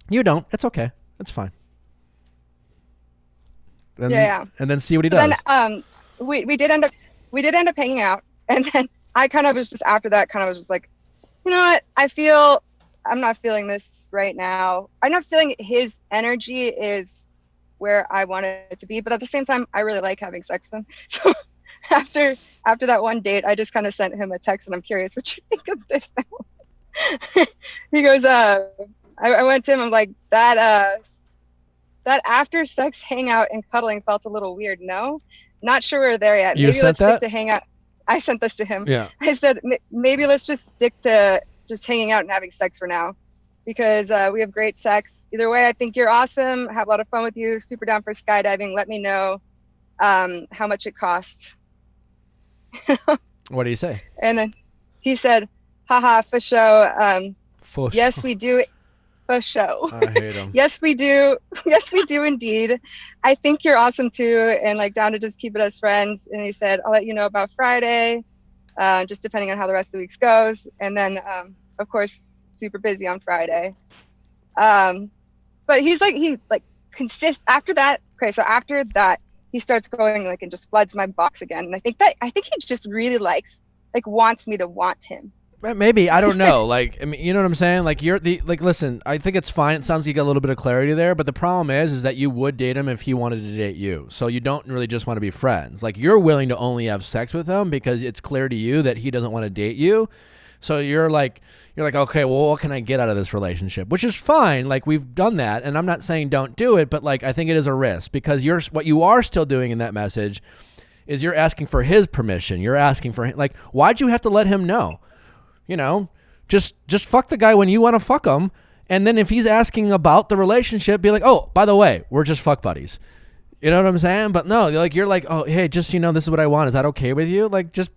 You don't. It's okay. It's fine. And, and then see what he does. Then we did end up hanging out, and then I kind of was just after that you know what, I'm not feeling this right now. I'm not feeling his energy is where I want it to be, but at the same time I really like having sex with him. So after that one date, I just kind of sent him a text, and I'm curious what you think of this now. He goes, I went to him, I'm like, that after sex hangout and cuddling felt a little weird. No, not sure we're there yet. You maybe sent let's that? stick to hang out. I sent this to him. Yeah. I said, maybe let's just stick to just hanging out and having sex for now, because we have great sex. Either way, I think you're awesome. Have a lot of fun with you. Super down for skydiving. Let me know how much it costs. What do you say? And then he said, haha, for show. Yes, we do. For show. I hate him. Yes, we do. Yes, we do indeed. I think you're awesome too, and down to just keep it as friends. And he said, I'll let you know about Friday, just depending on how the rest of the week goes. And then, of course, super busy on Friday. But he's consists after that. Okay, so after that, he starts going and just floods my box again. And I think he just really wants me to want him. Maybe, I don't know. You know what I'm saying? Listen, I think it's fine. It sounds like you got a little bit of clarity there, but the problem is that you would date him if he wanted to date you. So you don't really just want to be friends. You're willing to only have sex with him because it's clear to you that he doesn't want to date you. So you're like, okay, well, what can I get out of this relationship? Which is fine. We've done that, and I'm not saying don't do it, but I think it is a risk, because what you are still doing in that message is you're asking for his permission. You're asking for him. Like, why'd you have to let him know? You know, just fuck the guy when you want to fuck him. And then if he's asking about the relationship, be like, oh, by the way, we're just fuck buddies. You know what I'm saying? But no, you're like, oh, hey, just, you know, this is what I want. Is that okay with you? Like, just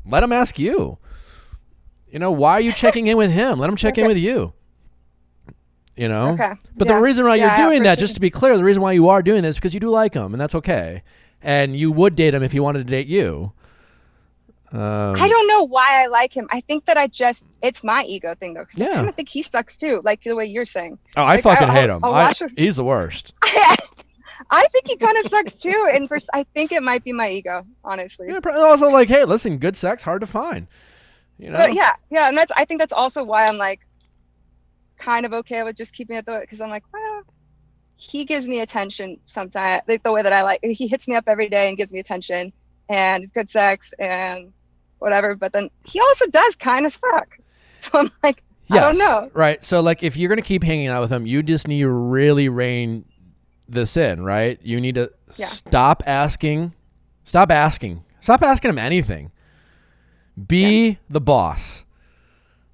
let him ask you. You know, why are you checking in with him? Let him check in with you. You know? Okay. But the reason why you're doing that, just to be clear, the reason why you are doing this is because you do like him, and that's okay. And you would date him if he wanted to date you. I don't know why I like him. I think that it's my ego thing though. Because I kind of think he sucks too, like the way you're saying. Oh, I fucking hate him. I'll He's the worst. I think he kind of sucks too. And I think it might be my ego, honestly. Yeah, also like, hey, listen, good sex, hard to find. You know? But yeah. And I think that's also why I'm like kind of okay with just keeping it the way, because I'm like, well, he gives me attention sometimes, like the way that I like. He hits me up every day and gives me attention and good sex and whatever, but then he also does kind of suck. So I'm like, I don't know. Right. So like if you're going to keep hanging out with him, you just need to really rein this in, right? You need to stop asking him anything. Be the boss.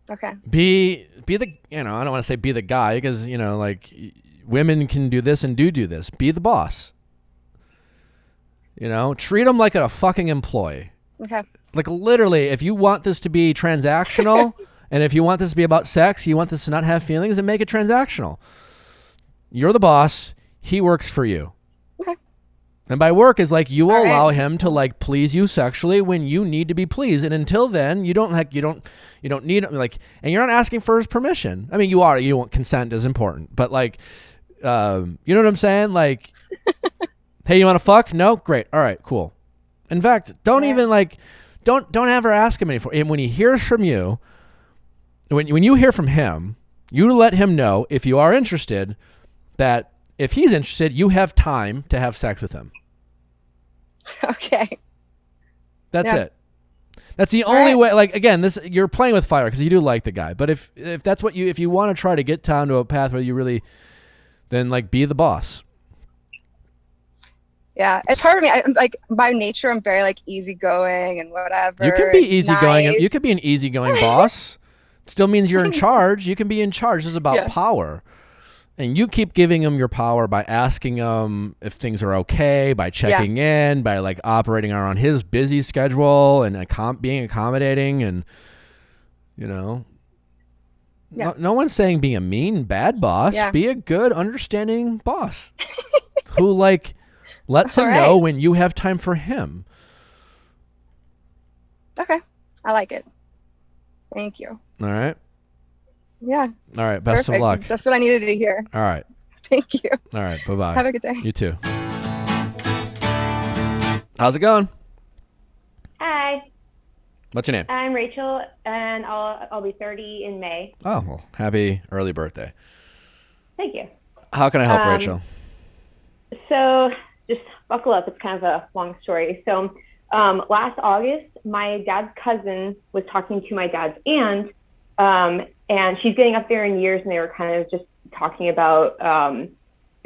Okay. Be the, you know, I don't want to say be the guy because, you know, like women can do this and do this. Be the boss. You know, treat him like a fucking employee. Okay. Like literally, if you want this to be transactional and if you want this to be about sex, you want this to not have feelings, then make it transactional. You're the boss. He works for you. Okay. And by work is like you will allow him to like please you sexually when you need to be pleased. And until then, you don't need like, and you're not asking for his permission. I mean, you want consent is important, but like, you know what I'm saying? Like, hey, you want to fuck? No? Great. All right, cool. In fact, don't even like, don't ever ask him anything. And when he hears from you, when you hear from him, you let him know if you are interested that if he's interested, you have time to have sex with him. Okay. That's it. That's the only way. Like again, you're playing with fire because you do like the guy. But if that's what if you want to try to get down to a path where you really, then like be the boss. Yeah, it's hard for me. I'm like by nature, I'm very like easygoing and whatever. You can be easygoing. Nice. You can be an easygoing boss. It still means you're in charge. You can be in charge. This is about power. And you keep giving him your power by asking him if things are okay, by checking in, by like operating around his busy schedule and being accommodating and, you know. Yeah. No one's saying be a mean, bad boss. Yeah. Be a good, understanding boss who like lets him know when you have time for him. Okay. I like it. Thank you. All right. Yeah. All right. Best of luck. Just what I needed to hear. All right. Thank you. All right. Bye-bye. Have a good day. You too. How's it going? Hi. What's your name? I'm Rachel, and I'll be 30 in May. Oh, well, happy early birthday. Thank you. How can I help, Rachel? So just buckle up. It's kind of a long story. So last August, my dad's cousin was talking to my dad's aunt, and she's getting up there in years, and they were kind of just talking about,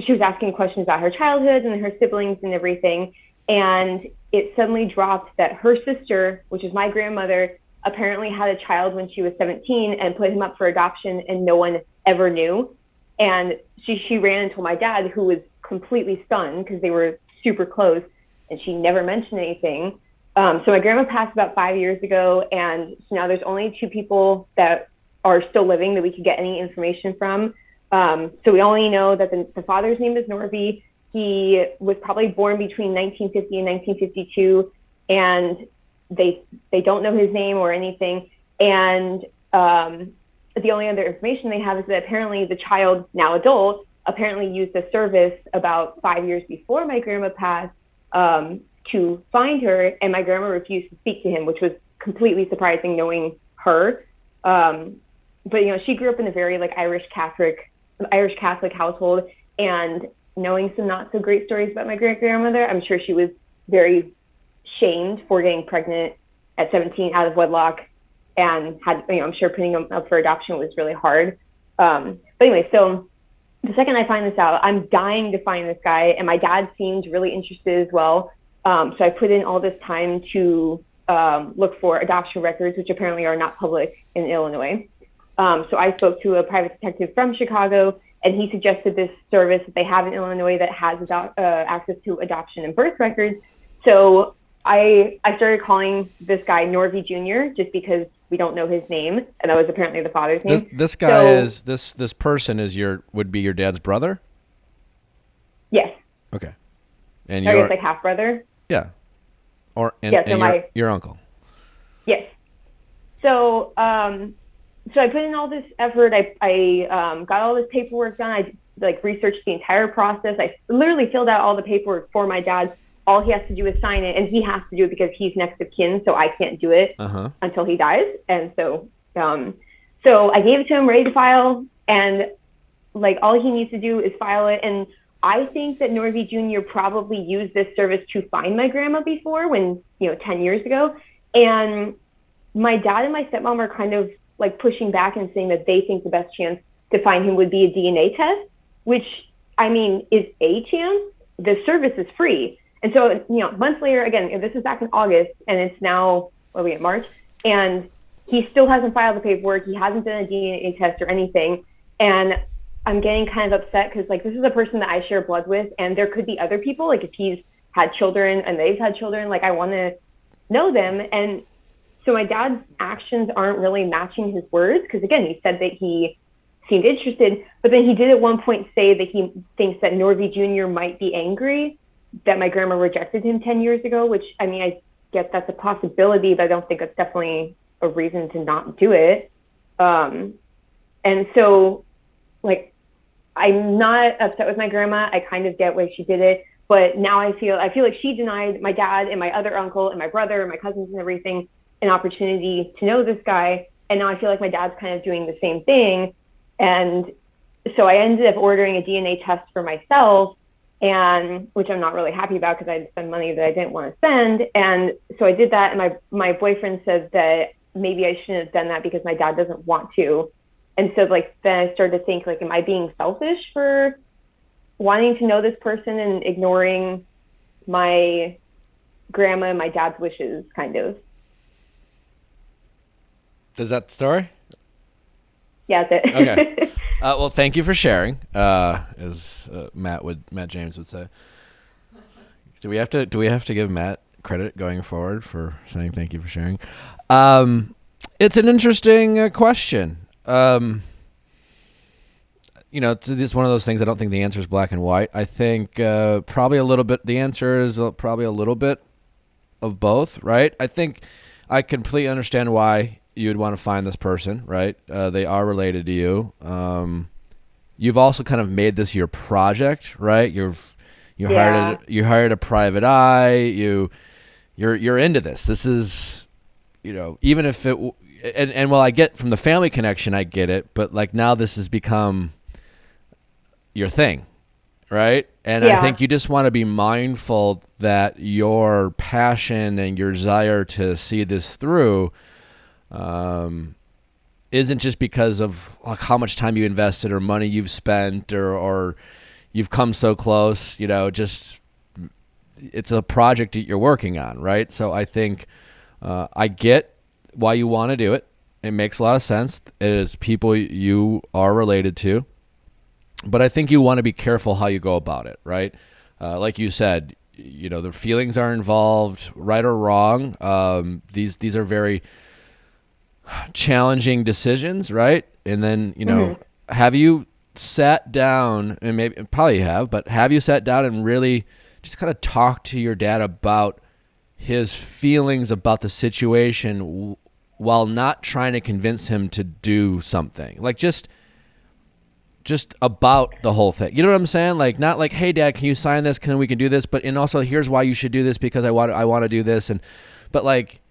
she was asking questions about her childhood and her siblings and everything. And it suddenly dropped that her sister, which is my grandmother, apparently had a child when she was 17 and put him up for adoption, and no one ever knew. And she ran and told my dad, who was completely stunned because they were super close, and she never mentioned anything. So my grandma passed about 5 years ago, and so now there's only 2 people that are still living that we could get any information from. So we only know that the father's name is Norby. He was probably born between 1950 and 1952, and they don't know his name or anything. And the only other information they have is that apparently the child, now adult, apparently used the service about 5 years before my grandma passed to find her, and my grandma refused to speak to him, which was completely surprising knowing her. But you know, she grew up in a very like Irish Catholic household, and knowing some not so great stories about my great grandmother, I'm sure she was very shamed for getting pregnant at 17 out of wedlock, and had, you know, I'm sure putting them up for adoption was really hard. But anyway, so the second I find this out, I'm dying to find this guy, and my dad seemed really interested as well. So I put in all this time to look for adoption records, which apparently are not public in Illinois. So I spoke to a private detective from Chicago, and he suggested this service that they have in Illinois that has access to adoption and birth records. So I started calling this guy Norvey Jr. just because we don't know his name, and that was apparently the father's name. This guy this person would be your dad's brother? Yes. Okay. And I you're guess like half brother. Yeah. Your uncle. Yes. So so I put in all this effort. I got all this paperwork done. I like researched the entire process. I literally filled out all the paperwork for my dad. All he has to do is sign it, and he has to do it because he's next of kin, so I can't do it until he dies. And so so I gave it to him, ready to file, and like all he needs to do is file it. And I think that Norvey Jr. probably used this service to find my grandma before, when 10 years ago. And my dad and my stepmom are kind of like pushing back and saying that they think the best chance to find him would be a DNA test, which I mean is a chance. The service is free. And so, months later, again, this is back in August, and it's now, what are we at, March? And he still hasn't filed the paperwork. He hasn't done a DNA test or anything. And I'm getting kind of upset because, like, this is a person that I share blood with, and there could be other people. Like, if he's had children and they've had children, like, I want to know them. And so my dad's actions aren't really matching his words because, again, he said that he seemed interested, but then he did at one point say that he thinks that Norvey Jr. might be angry that my grandma rejected him 10 years ago, which, I mean, I guess that's a possibility, but I don't think it's definitely a reason to not do it. And so, like, I'm not upset with my grandma. I kind of get why she did it, but now I feel like she denied my dad and my other uncle and my brother and my cousins and everything an opportunity to know this guy. And now I feel like my dad's kind of doing the same thing. And so I ended up ordering a DNA test for myself, and which I'm not really happy about because I had to spend money that I didn't want to spend. And so I did that, and my boyfriend says that maybe I shouldn't have done that because my dad doesn't want to. And so, like, then I started to think, like, am I being selfish for wanting to know this person and ignoring my grandma and my dad's wishes, kind of? Is that the story? Yeah, that's it. Okay. Well, thank you for sharing, as Matt James would say. Do we have to give Matt credit going forward for saying thank you for sharing? It's an interesting question. It's one of those things. I don't think the answer is black and white. I think probably a little bit. The answer is probably a little bit of both, right? I think I completely understand why you would want to find this person, right? They are related to you. You've also kind of made this your project, right? You hired a private eye. You're into this. This is, even if it and while I get from the family connection, I get it, but like now this has become your thing, right? And I think you just want to be mindful that your passion and your desire to see this through isn't just because of like how much time you invested or money you've spent or you've come so close, just it's a project that you're working on, right? So I think I get why you want to do it. It makes a lot of sense. It is people you are related to, but I think you want to be careful how you go about it, right? Like you said, the feelings are involved, right or wrong. These are very challenging decisions, right? And then, have you sat down, and maybe probably you have, but have you sat down and really just kind of talked to your dad about his feelings about the situation while not trying to convince him to do something? Like just about the whole thing. You know what I'm saying? Like not like, hey dad, can you sign this? We can do this, but and also here's why you should do this because I want to do this, but like,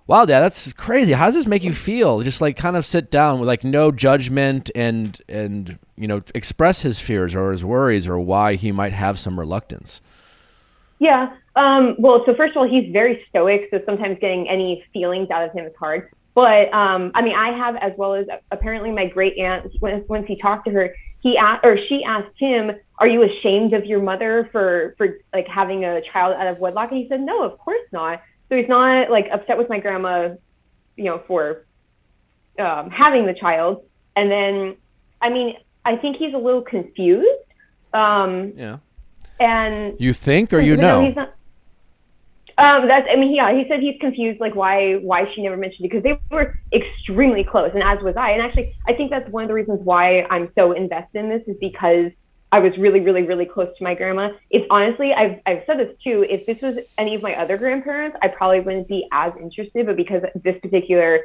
wow, dad, that's crazy. How does this make you feel? Just like kind of sit down with like no judgment and express his fears or his worries or why he might have some reluctance. Yeah. Well, so first of all, he's very stoic, so sometimes getting any feelings out of him is hard. But I mean, I have, as well as apparently my great aunt. Once he talked to her, he asked, or she asked him, "Are you ashamed of your mother for like having a child out of wedlock?" And he said, "No, of course not." So he's not like upset with my grandma, for having the child. And then, I mean, I think he's a little confused. Yeah. And you think, or he's not. He said he's confused, like why she never mentioned it, because they were extremely close, and as was I. And actually, I think that's one of the reasons why I'm so invested in this, is because I was really, really, really close to my grandma. It's honestly, I've said this too, if this was any of my other grandparents, I probably wouldn't be as interested, but because this particular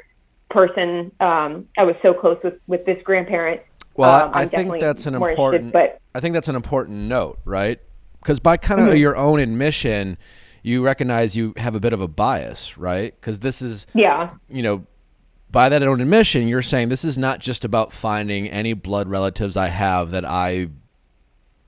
person, I was so close with this grandparent. Well, I think that's an important. I think that's an important note, right? Because by kind of your own admission, you recognize you have a bit of a bias, right? Because this is, by that own admission, you're saying this is not just about finding any blood relatives I have that I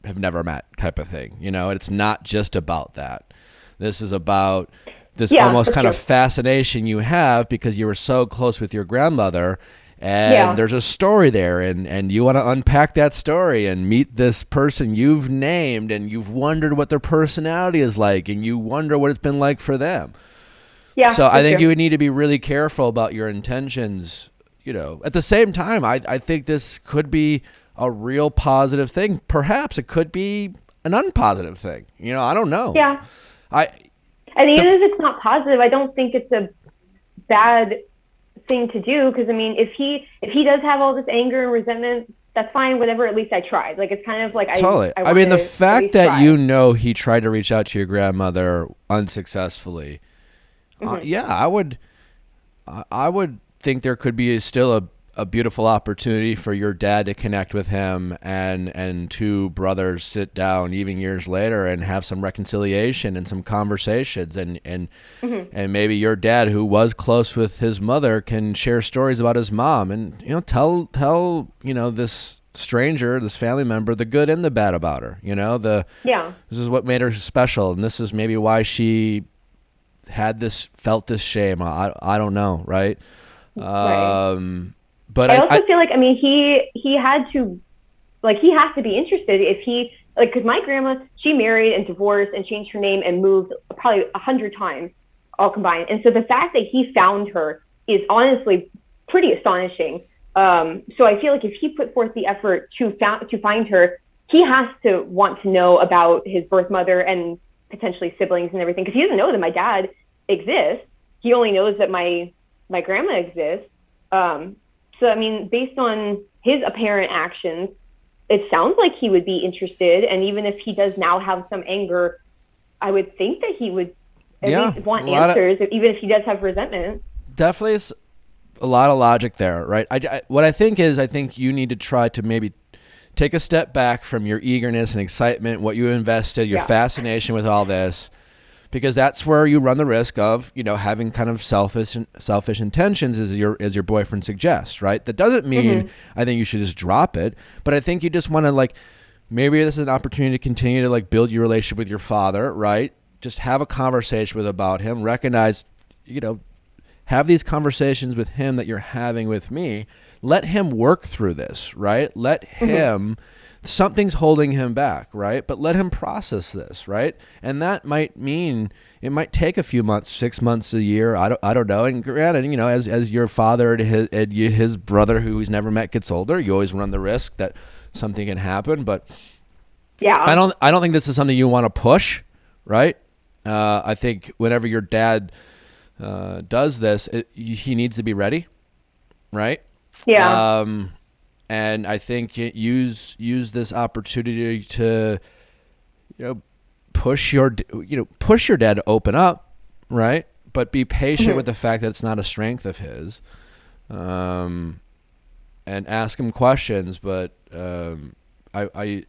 have never met, type of thing. It's not just about that. This is about this almost kind of fascination you have because you were so close with your grandmother. And there's a story there, and you want to unpack that story and meet this person you've named, and you've wondered what their personality is like, and you wonder what it's been like for them. Yeah. So I think you would need to be really careful about your intentions. At the same time, I think this could be a real positive thing. Perhaps it could be an unpositive thing. I don't know. Yeah. And even if it's not positive, I don't think it's a bad thing to do, because I mean, if he does have all this anger and resentment, that's fine, whatever, at least I tried. Like, it's kind of like totally. I mean, the fact that he tried to reach out to your grandmother unsuccessfully, I would think there could be still a beautiful opportunity for your dad to connect with him, and two brothers sit down even years later and have some reconciliation and some conversations, and maybe your dad, who was close with his mother, can share stories about his mom, and tell this stranger, this family member, the good and the bad about her. This is what made her special, and this is maybe why she felt this shame. I don't know, right? But I also feel like, I mean, he had to, like, he has to be interested if he, like, because my grandma, she married and divorced and changed her name and moved probably 100 times all combined. And so the fact that he found her is honestly pretty astonishing. So I feel like if he put forth the effort to find her, he has to want to know about his birth mother and potentially siblings and everything, because he doesn't know that my dad exists. He only knows that my grandma exists. So, I mean, based on his apparent actions, it sounds like he would be interested. And even if he does now have some anger, I would think that he would at least want answers, even if he does have resentment. Definitely is a lot of logic there, right? What I think you need to try to maybe take a step back from your eagerness and excitement, what you invested, your fascination with all this, because that's where you run the risk of, having kind of selfish intentions, as your boyfriend suggests, right? That doesn't mean I think you should just drop it, but I think you just want to, like, maybe this is an opportunity to continue to, like, build your relationship with your father, right? Just have a conversation about him, recognize, have these conversations with him that you're having with me. Let him work through this, right? Let him, something's holding him back, right? But let him process this, right? And that might mean it might take a few months, 6 months, a year. I don't know. And granted, as your father and his brother, who he's never met, gets older, you always run the risk that something can happen. But I don't think this is something you want to push, right? I think whenever your dad does this, he needs to be ready, right? Yeah. And I think use this opportunity to, push your dad to open up, right? But be patient with the fact that it's not a strength of his, and ask him questions. But you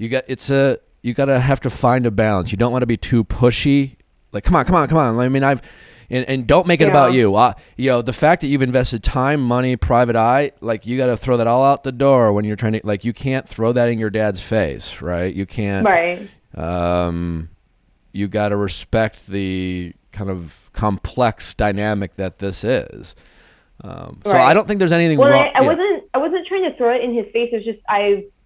gotta have to find a balance. You don't want to be too pushy. Like, come on. I mean, And don't make it about you. The fact that you've invested time, money, private eye, like, you got to throw that all out the door when you're trying to, like, you can't throw that in your dad's face, right? You can't. Right. You got to respect the kind of complex dynamic that this is. So I don't think there's anything wrong. I wasn't trying to throw it in his face. It's just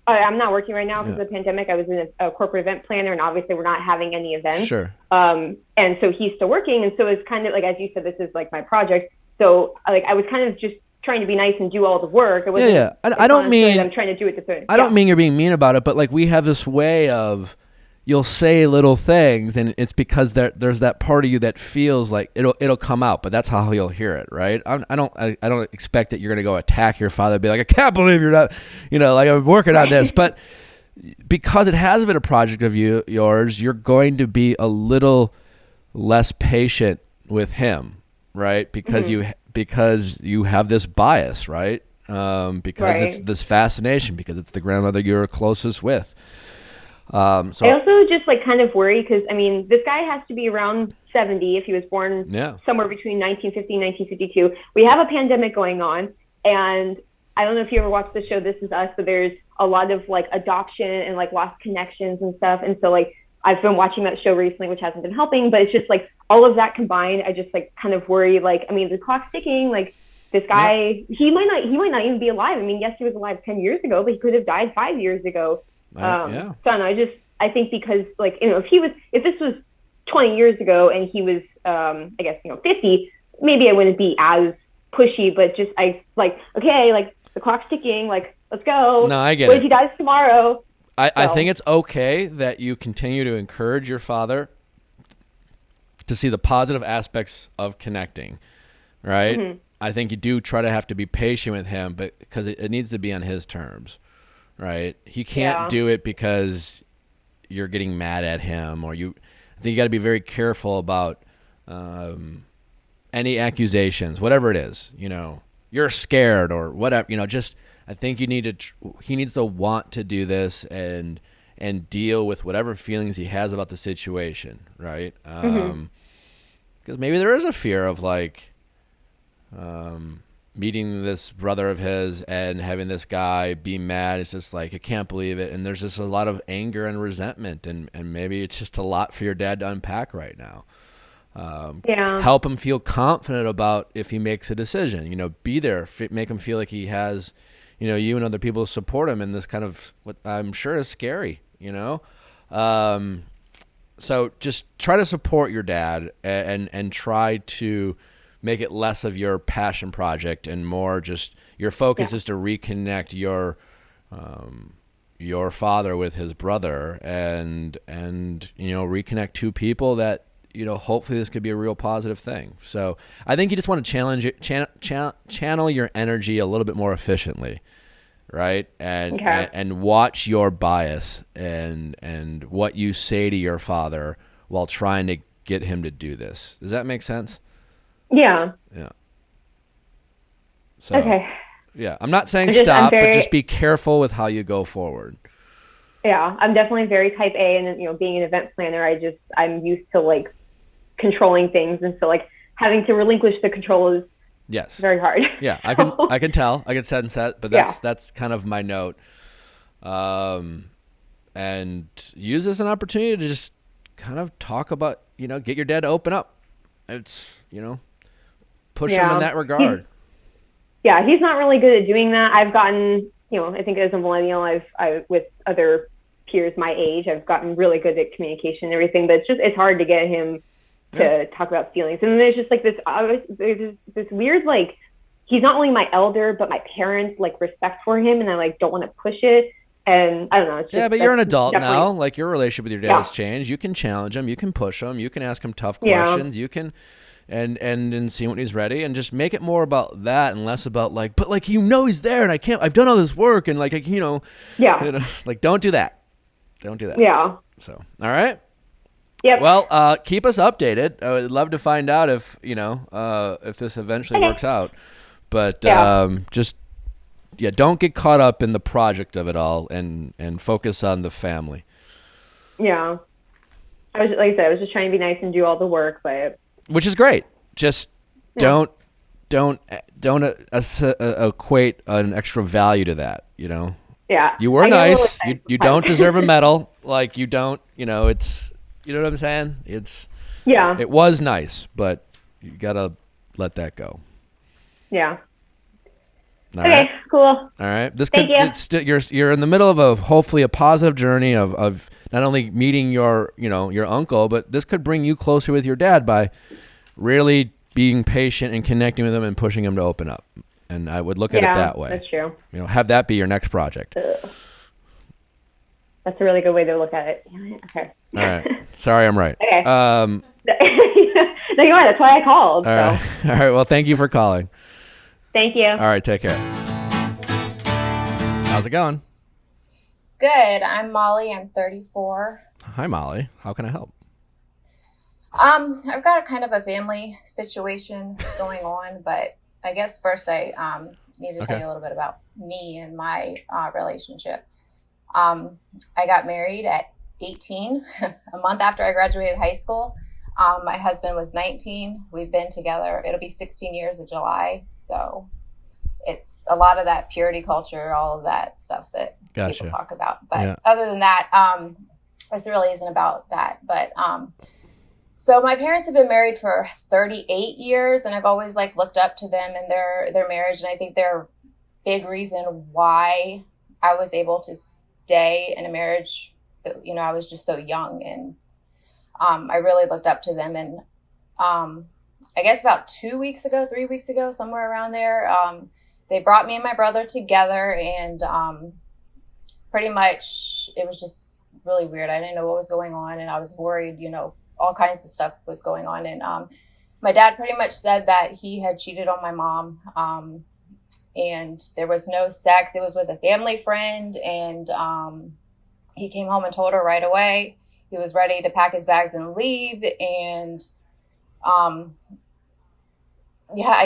I'm not working right now because of the pandemic. I was in a corporate event planner, and obviously we're not having any events. Sure. And so he's still working, and so it's kind of like, as you said, this is like my project. So like I was kind of just trying to be nice and do all the work. It wasn't, I don't mean I'm trying to do it this way. I don't mean you're being mean about it, but like we have this way of you'll say little things, and it's because there's that part of you that feels like it'll come out, but that's how you'll hear it, right? I don't expect that you're gonna go attack your father and be like, I can't believe you're not, like I'm working on this, but because it has been a project of yours, you're going to be a little less patient with him, right? Because you have this bias, right? Because it's this fascination, because it's the grandmother you're closest with. So I also just like kind of worry because I mean this guy has to be around 70 if he was born somewhere between 1950 and 1952. We have a pandemic going on, and I don't know if you ever watched the show This Is Us, but there's a lot of like adoption and like lost connections and stuff. And so like I've been watching that show recently, which hasn't been helping, but it's just like all of that combined. I just like kind of worry, like, I mean, the clock's ticking, like this guy, he might not even be alive. I mean, yes, he was alive 10 years ago, but he could have died 5 years ago. So I don't know, I think because like, if this was 20 years ago and he was, I guess, 50, maybe I wouldn't be as pushy, but just, okay, like the clock's ticking, like, let's go. No, I get what it. if he dies tomorrow? I think it's okay that you continue to encourage your father to see the positive aspects of connecting, right? Mm-hmm. I think you do try to have to be patient with him, but because it needs to be on his terms, right? He can't do it because you're getting mad at him, or I think you got to be very careful about any accusations, whatever it is, you're scared or whatever, just I think he needs to want to do this and deal with whatever feelings he has about the situation, right? Because maybe there is a fear of like meeting this brother of his and having this guy be mad. It's just like, I can't believe it. And there's just a lot of anger and resentment, and maybe it's just a lot for your dad to unpack right now. Help him feel confident about if he makes a decision, be there, make him feel like he has, you and other people support him in this kind of what I'm sure is scary, so just try to support your dad and try to make it less of your passion project and more just your focus is to reconnect your father with his brother and reconnect two people that hopefully this could be a real positive thing. So I think you just want to channel your energy a little bit more efficiently, right? And watch your bias and what you say to your father while trying to get him to do this. Does that make sense? Yeah. Yeah. So, okay. Yeah, I'm not saying stop, but just be careful with how you go forward. Yeah, I'm definitely very type A, and being an event planner, I'm used to like controlling things, and so like having to relinquish the control is very hard. Yeah, I can tell, I can sense that, but that's kind of my note. And use this as an opportunity to just kind of talk about, get your dad to open up. It's push him in that regard. He's not really good at doing that. I've gotten, I think as a millennial, I with other peers my age, I've gotten really good at communication and everything, but it's hard to get him to talk about feelings. And there's just like there's this weird, like, he's not only my elder, but my parents like respect for him, and I like don't want to push it. And I don't know. It's just, but you're an adult now. Like, your relationship with your dad has changed. You can challenge him. You can push him. You can ask him tough questions. You can, and see when he's ready, and just make it more about that and less about like, but like, he's there, and I've done all this work, and like, like, don't do that. Don't do that. Yeah. So, all right. Yep. Well, keep us updated. I would love to find out if this eventually works out, but just don't get caught up in the project of it all, and focus on the family. Yeah. Like I said, I was just trying to be nice and do all the work, but which is great. Just don't equate an extra value to that. Yeah. You were nice. You don't deserve a medal. Like, you don't. It's. You know what I'm saying? It was nice, but you gotta let that go. Yeah. All Okay, right. cool. All right. This Thank could you. it's still you're in the middle of hopefully a positive journey of not only meeting your uncle, but this could bring you closer with your dad by really being patient and connecting with him and pushing him to open up. And I would look at it that way. That's true. Have that be your next project. That's a really good way to look at it. Okay. All right. Sorry, I'm right. Okay. No, you are. That's why I called. All right. All right. Well, thank you for calling. Thank you. All right. Take care. How's it going? Good. I'm Molly. I'm 34. Hi, Molly. How can I help? I've got a kind of a family situation going on, but I guess first I need to tell you a little bit about me and my relationship. I got married at 18, a month after I graduated high school. My husband was 19. We've been together. It'll be 16 years in July. So it's a lot of that purity culture, all of that stuff that people talk about. But other than that, this really isn't about that. But so my parents have been married for 38 years, and I've always looked up to them and their marriage. And I think they're a big reason why I was able to stay in a marriage that, I was just so young, and I really looked up to them. And I guess about 3 weeks ago, somewhere around there, they brought me and my brother together, and pretty much it was just really weird. I didn't know what was going on, and I was worried, all kinds of stuff was going on. And my dad pretty much said that he had cheated on my mom, and there was no sex. It was with a family friend, and he came home and told her right away. He was ready to pack his bags and leave. And I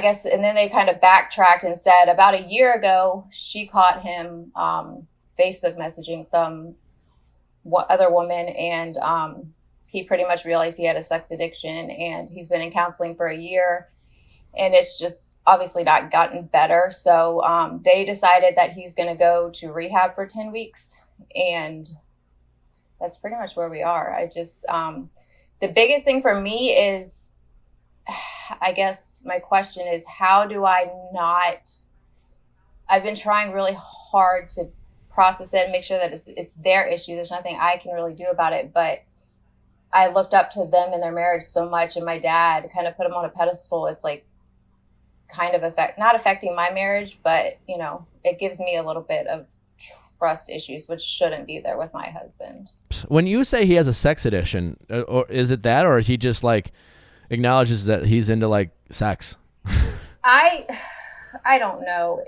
guess, and then they kind of backtracked and said about a year ago, she caught him Facebook messaging some other woman, and he pretty much realized he had a sex addiction, and he's been in counseling for a year, and it's just obviously not gotten better. So they decided that he's going to go to rehab for 10 weeks, and that's pretty much where we are. I just, the biggest thing for me is, I guess my question is, how do I not, I've been trying really hard to process it and make sure that it's their issue. There's nothing I can really do about it, but I looked up to them in their marriage so much, and my dad kind of put him on a pedestal. It's kind of not affecting my marriage, but it gives me a little bit of trust issues, which shouldn't be there with my husband. When you say he has a sex addiction, or is it that, or is he just acknowledges that he's into sex? I don't know.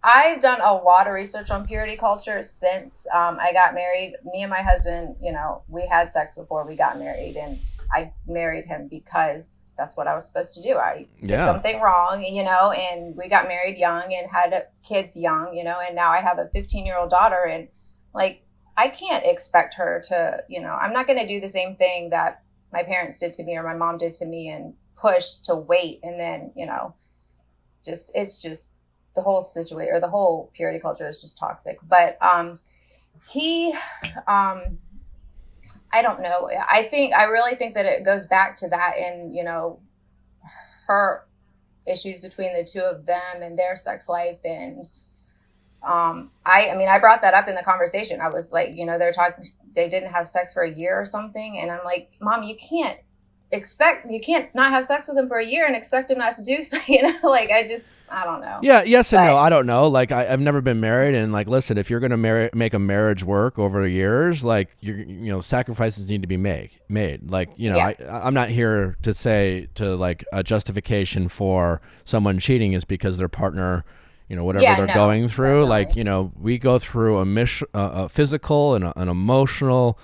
I've done a lot of research on purity culture since I got married. Me and my husband, we had sex before we got married, and I married him because that's what I was supposed to do. I did something wrong, and we got married young and had kids young, and now I have a 15-year-old daughter, and I can't expect her to, I'm not going to do the same thing that my parents did to me or my mom did to me and push to wait. And then, it's just the whole situation, or the whole purity culture is just toxic. But I don't know. I really think that it goes back to that, and, her issues between the two of them and their sex life. And I brought that up in the conversation. I was like, they're talking, they didn't have sex for a year or something. And I'm like, Mom, you can't not have sex with him for a year and expect him not to do so, I don't know. Yeah, yes and no. I don't know. I've never been married, and listen, if you're going to make a marriage work over years, sacrifices need to be made. I'm not here to say a justification for someone cheating is because their partner, whatever they're going through. Definitely. We go through a physical and an emotional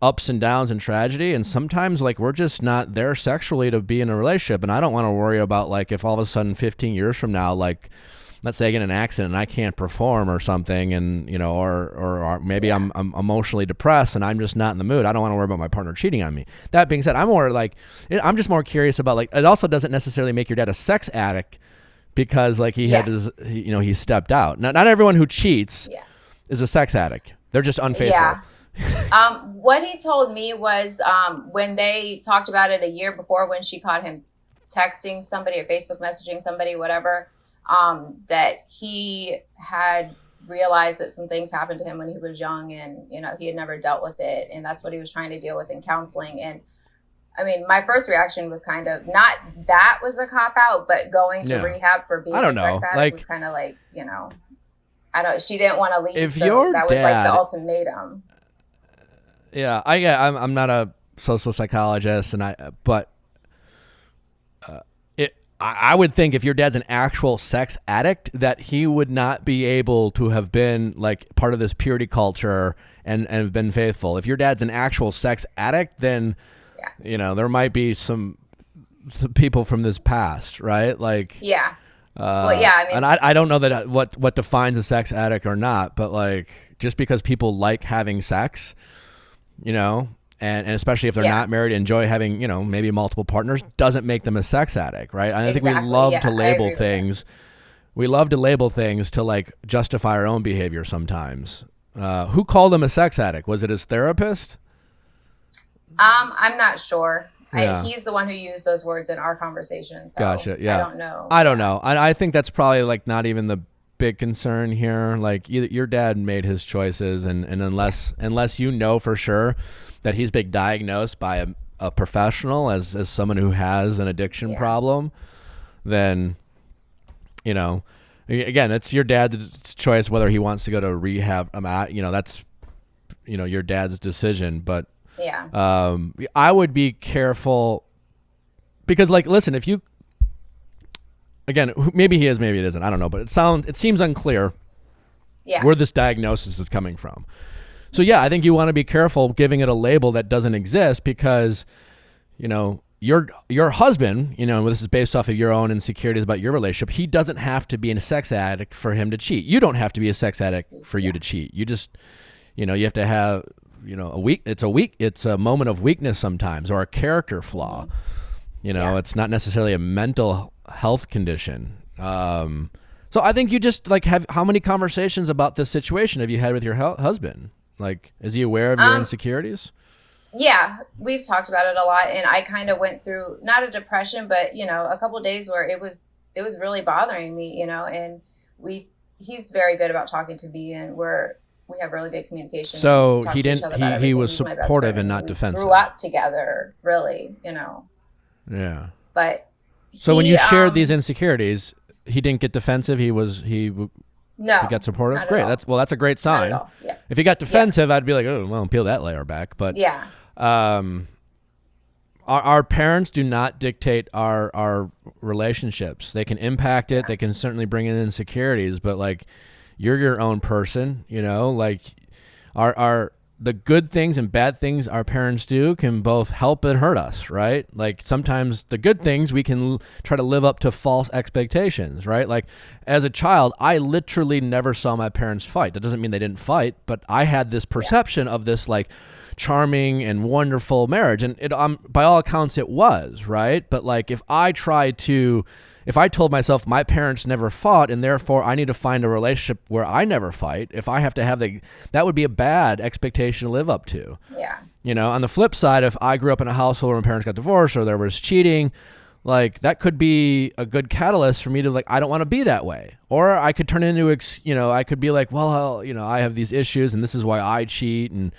ups and downs and tragedy, and sometimes we're just not there sexually to be in a relationship. And I don't want to worry about if all of a sudden 15 years from now, let's say I get in an accident and I can't perform or something, and or maybe I'm emotionally depressed and I'm just not in the mood. I don't want to worry about my partner cheating on me. That being said, I'm just more curious about it also doesn't necessarily make your dad a sex addict because he had he stepped out. Not everyone who cheats is a sex addict. They're just unfaithful. Yeah. What he told me was when they talked about it a year before, when she caught him texting somebody or Facebook messaging somebody, whatever, that he had realized that some things happened to him when he was young, and he had never dealt with it, and that's what he was trying to deal with in counseling. And I mean, my first reaction was kind of not that was a cop out, but going to rehab for being a sex addict was kind of like, I don't. She didn't want to leave, so that was like the ultimatum. Yeah, I'm not a social psychologist, but I would think if your dad's an actual sex addict, that he would not be able to have been like part of this purity culture and have been faithful. If your dad's an actual sex addict, then there might be some people from this past, right? Like I mean, and I don't know that what defines a sex addict or not, but like just because people like having sex, and especially if they're not married, enjoy having, maybe multiple partners, doesn't make them a sex addict, right? I think we love to label things. We love to label things to like justify our own behavior sometimes. Who called him a sex addict? Was it his therapist? I'm not sure. He's the one who used those words in our conversation. So gotcha. Yeah. I don't know. I think that's probably like not even the big concern here. Like your dad made his choices, and unless for sure that he's been diagnosed by a professional as someone who has an addiction problem, then again, it's your dad's choice whether he wants to go to rehab. That's your dad's decision, but I would be careful because, like, listen, if you, again, maybe he is, maybe it isn't, I don't know, but it seems unclear where this diagnosis is coming from. So I think you want to be careful giving it a label that doesn't exist because, your husband, this is based off of your own insecurities about your relationship. He doesn't have to be a sex addict for him to cheat. You don't have to be a sex addict for you to cheat. You just, you have to have, it's a moment of weakness sometimes, or a character flaw. It's not necessarily a mental health condition. So I think you just like how many conversations about this situation have you had with your husband? Like, is he aware of your insecurities? Yeah, we've talked about it a lot, and I kind of went through not a depression, but a couple of days where it was really bothering me, and he's very good about talking to me, and we have really good communication. So he was supportive and not defensive. Grew up together, really, Yeah. But so when you shared these insecurities, he didn't get defensive. He got supportive. Great. That's a great sign. Yeah. If he got defensive, I'd be like, oh, well, peel that layer back. But our parents do not dictate our relationships. They can impact it. They can certainly bring in insecurities, but like, you're your own person, like the good things and bad things our parents do can both help and hurt us, right? Like sometimes the good things we can try to live up to false expectations, right? Like as a child, I literally never saw my parents fight. That doesn't mean they didn't fight, but I had this perception of this like charming and wonderful marriage, and it by all accounts it was, right? But like if I told myself my parents never fought and therefore I need to find a relationship where I never fight, if I have to have that would be a bad expectation to live up to. Yeah. On the flip side, if I grew up in a household where my parents got divorced or there was cheating, like that could be a good catalyst for me to like, I don't want to be that way. Or I could turn into, I could be like, well, I have these issues and this is why I cheat. And,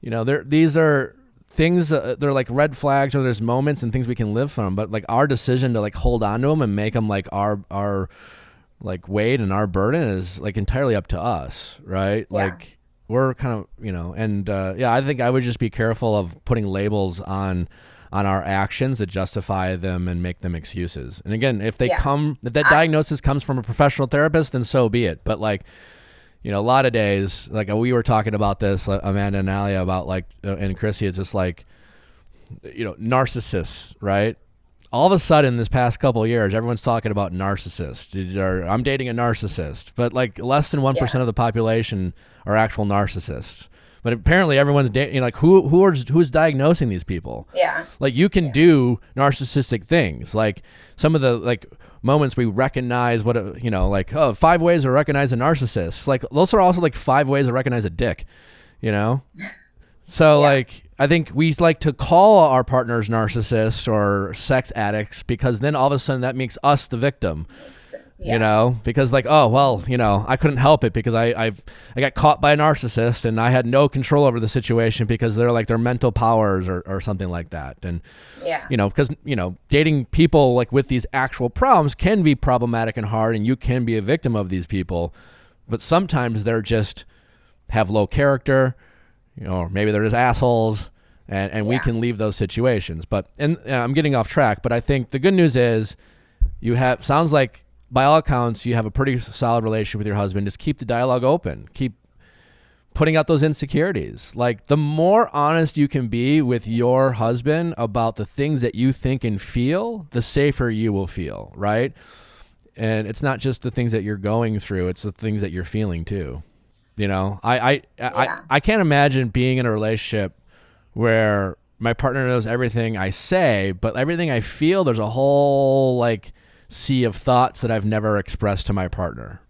these are things, they're like red flags, or there's moments and things we can live from, but like our decision to like hold on to them and make them like our like weight and our burden is like entirely up to us, right? Yeah. Like we're kind of, and I think I would just be careful of putting labels on our actions that justify them and make them excuses. And again, if that diagnosis comes from a professional therapist, then so be it. But like, a lot of days, like we were talking about this, Amanda and Alia, about like, and Chrissy, it's just like, narcissists, right? All of a sudden this past couple of years, everyone's talking about narcissists. I'm dating a narcissist, but like less than 1% of the population are actual narcissists. But apparently everyone's dating, like who's diagnosing these people? Yeah. Like you can do narcissistic things. Like some of the like moments we recognize 5 ways to recognize a narcissist. Like those are also like 5 ways to recognize a dick, So like, I think we like to call our partners narcissists or sex addicts because then all of a sudden that makes us the victim. Yeah. You know, because like, oh, well, you know, I couldn't help it because I got caught by a narcissist and I had no control over the situation because they're like their mental powers or something like that. And, you know, because, you know, dating people like with these actual problems can be problematic and hard, and you can be a victim of these people. But sometimes they're just have low character, you know, or maybe they're just assholes, and we can leave those situations. But, and I'm getting off track, but I think the good news is sounds like, by all accounts, you have a pretty solid relationship with your husband. Just keep the dialogue open. Keep putting out those insecurities. Like, the more honest you can be with your husband about the things that you think and feel, the safer you will feel, right? And it's not just the things that you're going through, it's the things that you're feeling too. You know, I can't imagine being in a relationship where my partner knows everything I say, but everything I feel, there's a whole like sea of thoughts that I've never expressed to my partner.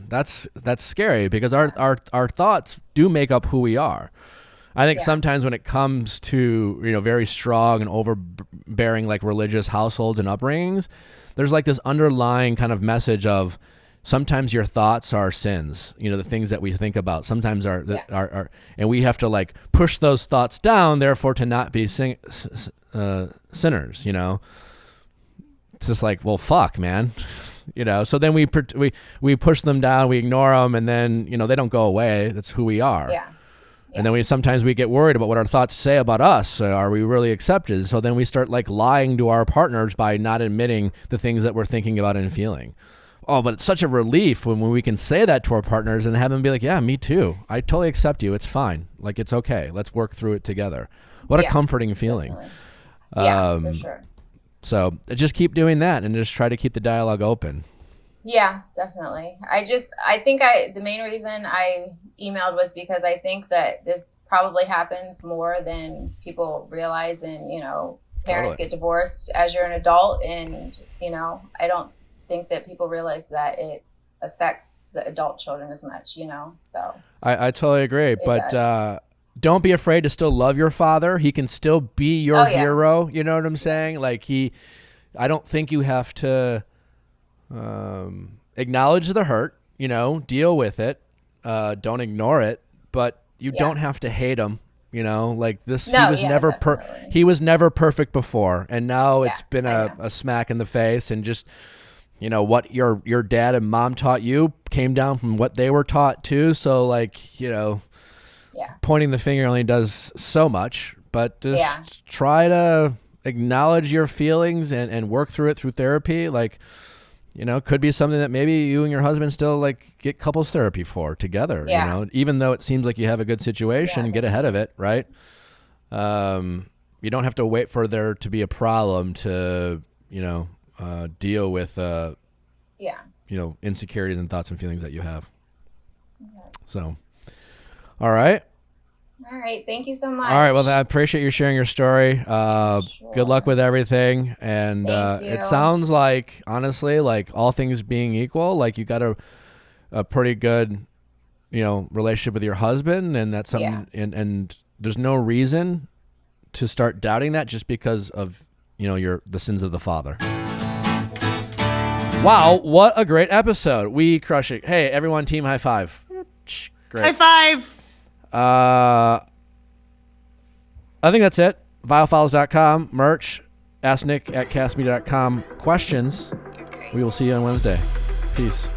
That's scary because our thoughts do make up who we are. I think sometimes when it comes to, you know, very strong and overbearing like religious households and upbringings, there's like this underlying kind of message of sometimes your thoughts are sins, you know, the things that we think about sometimes are and we have to like push those thoughts down, therefore to not be sinners, you know. It's just like, well, fuck, man, you know. So then we push them down, we ignore them, and then, you know, they don't go away. That's who we are. Yeah. And then sometimes we get worried about what our thoughts say about us. Are we really accepted? So then we start like lying to our partners by not admitting the things that we're thinking about and feeling. Oh, but it's such a relief when we can say that to our partners and have them be like, yeah, me too. I totally accept you. It's fine. Like, it's okay. Let's work through it together. What a comforting feeling. Yeah, for sure. So just keep doing that and just try to keep the dialogue open. Yeah, definitely. I think the main reason I emailed was because I think that this probably happens more than people realize. And, you know, parents get divorced as you're an adult. And, you know, I don't think that people realize that it affects the adult children as much, you know, so. I totally agree. But don't be afraid to still love your father. He can still be your hero. You know what I'm saying? Like I don't think you have to acknowledge the hurt, you know, deal with it. Don't ignore it, but you don't have to hate him. You know, like this, he was never perfect before. And now it's been a smack in the face, and just, you know, what your dad and mom taught you came down from what they were taught too. So like, you know, pointing the finger only does so much, but just try to acknowledge your feelings and work through it through therapy. Like, you know, could be something that maybe you and your husband still like get couples therapy for together, you know, even though it seems like you have a good situation, get ahead of it. Right. You don't have to wait for there to be a problem to, you know, deal with, you know, insecurities and thoughts and feelings that you have. Okay. So, all right. All right. Thank you so much. All right. Well, I appreciate you sharing your story. Good luck with everything. And it sounds like, honestly, like all things being equal, like you got a pretty good, you know, relationship with your husband, and that's something, and there's no reason to start doubting that just because of, you know, the sins of the father. Wow. What a great episode. We crush it. Hey, everyone, team high five. Great. High five. I think that's it. Viallfiles.com, merch, asknick@castmedia.com. Questions. We will see you on Wednesday. Peace.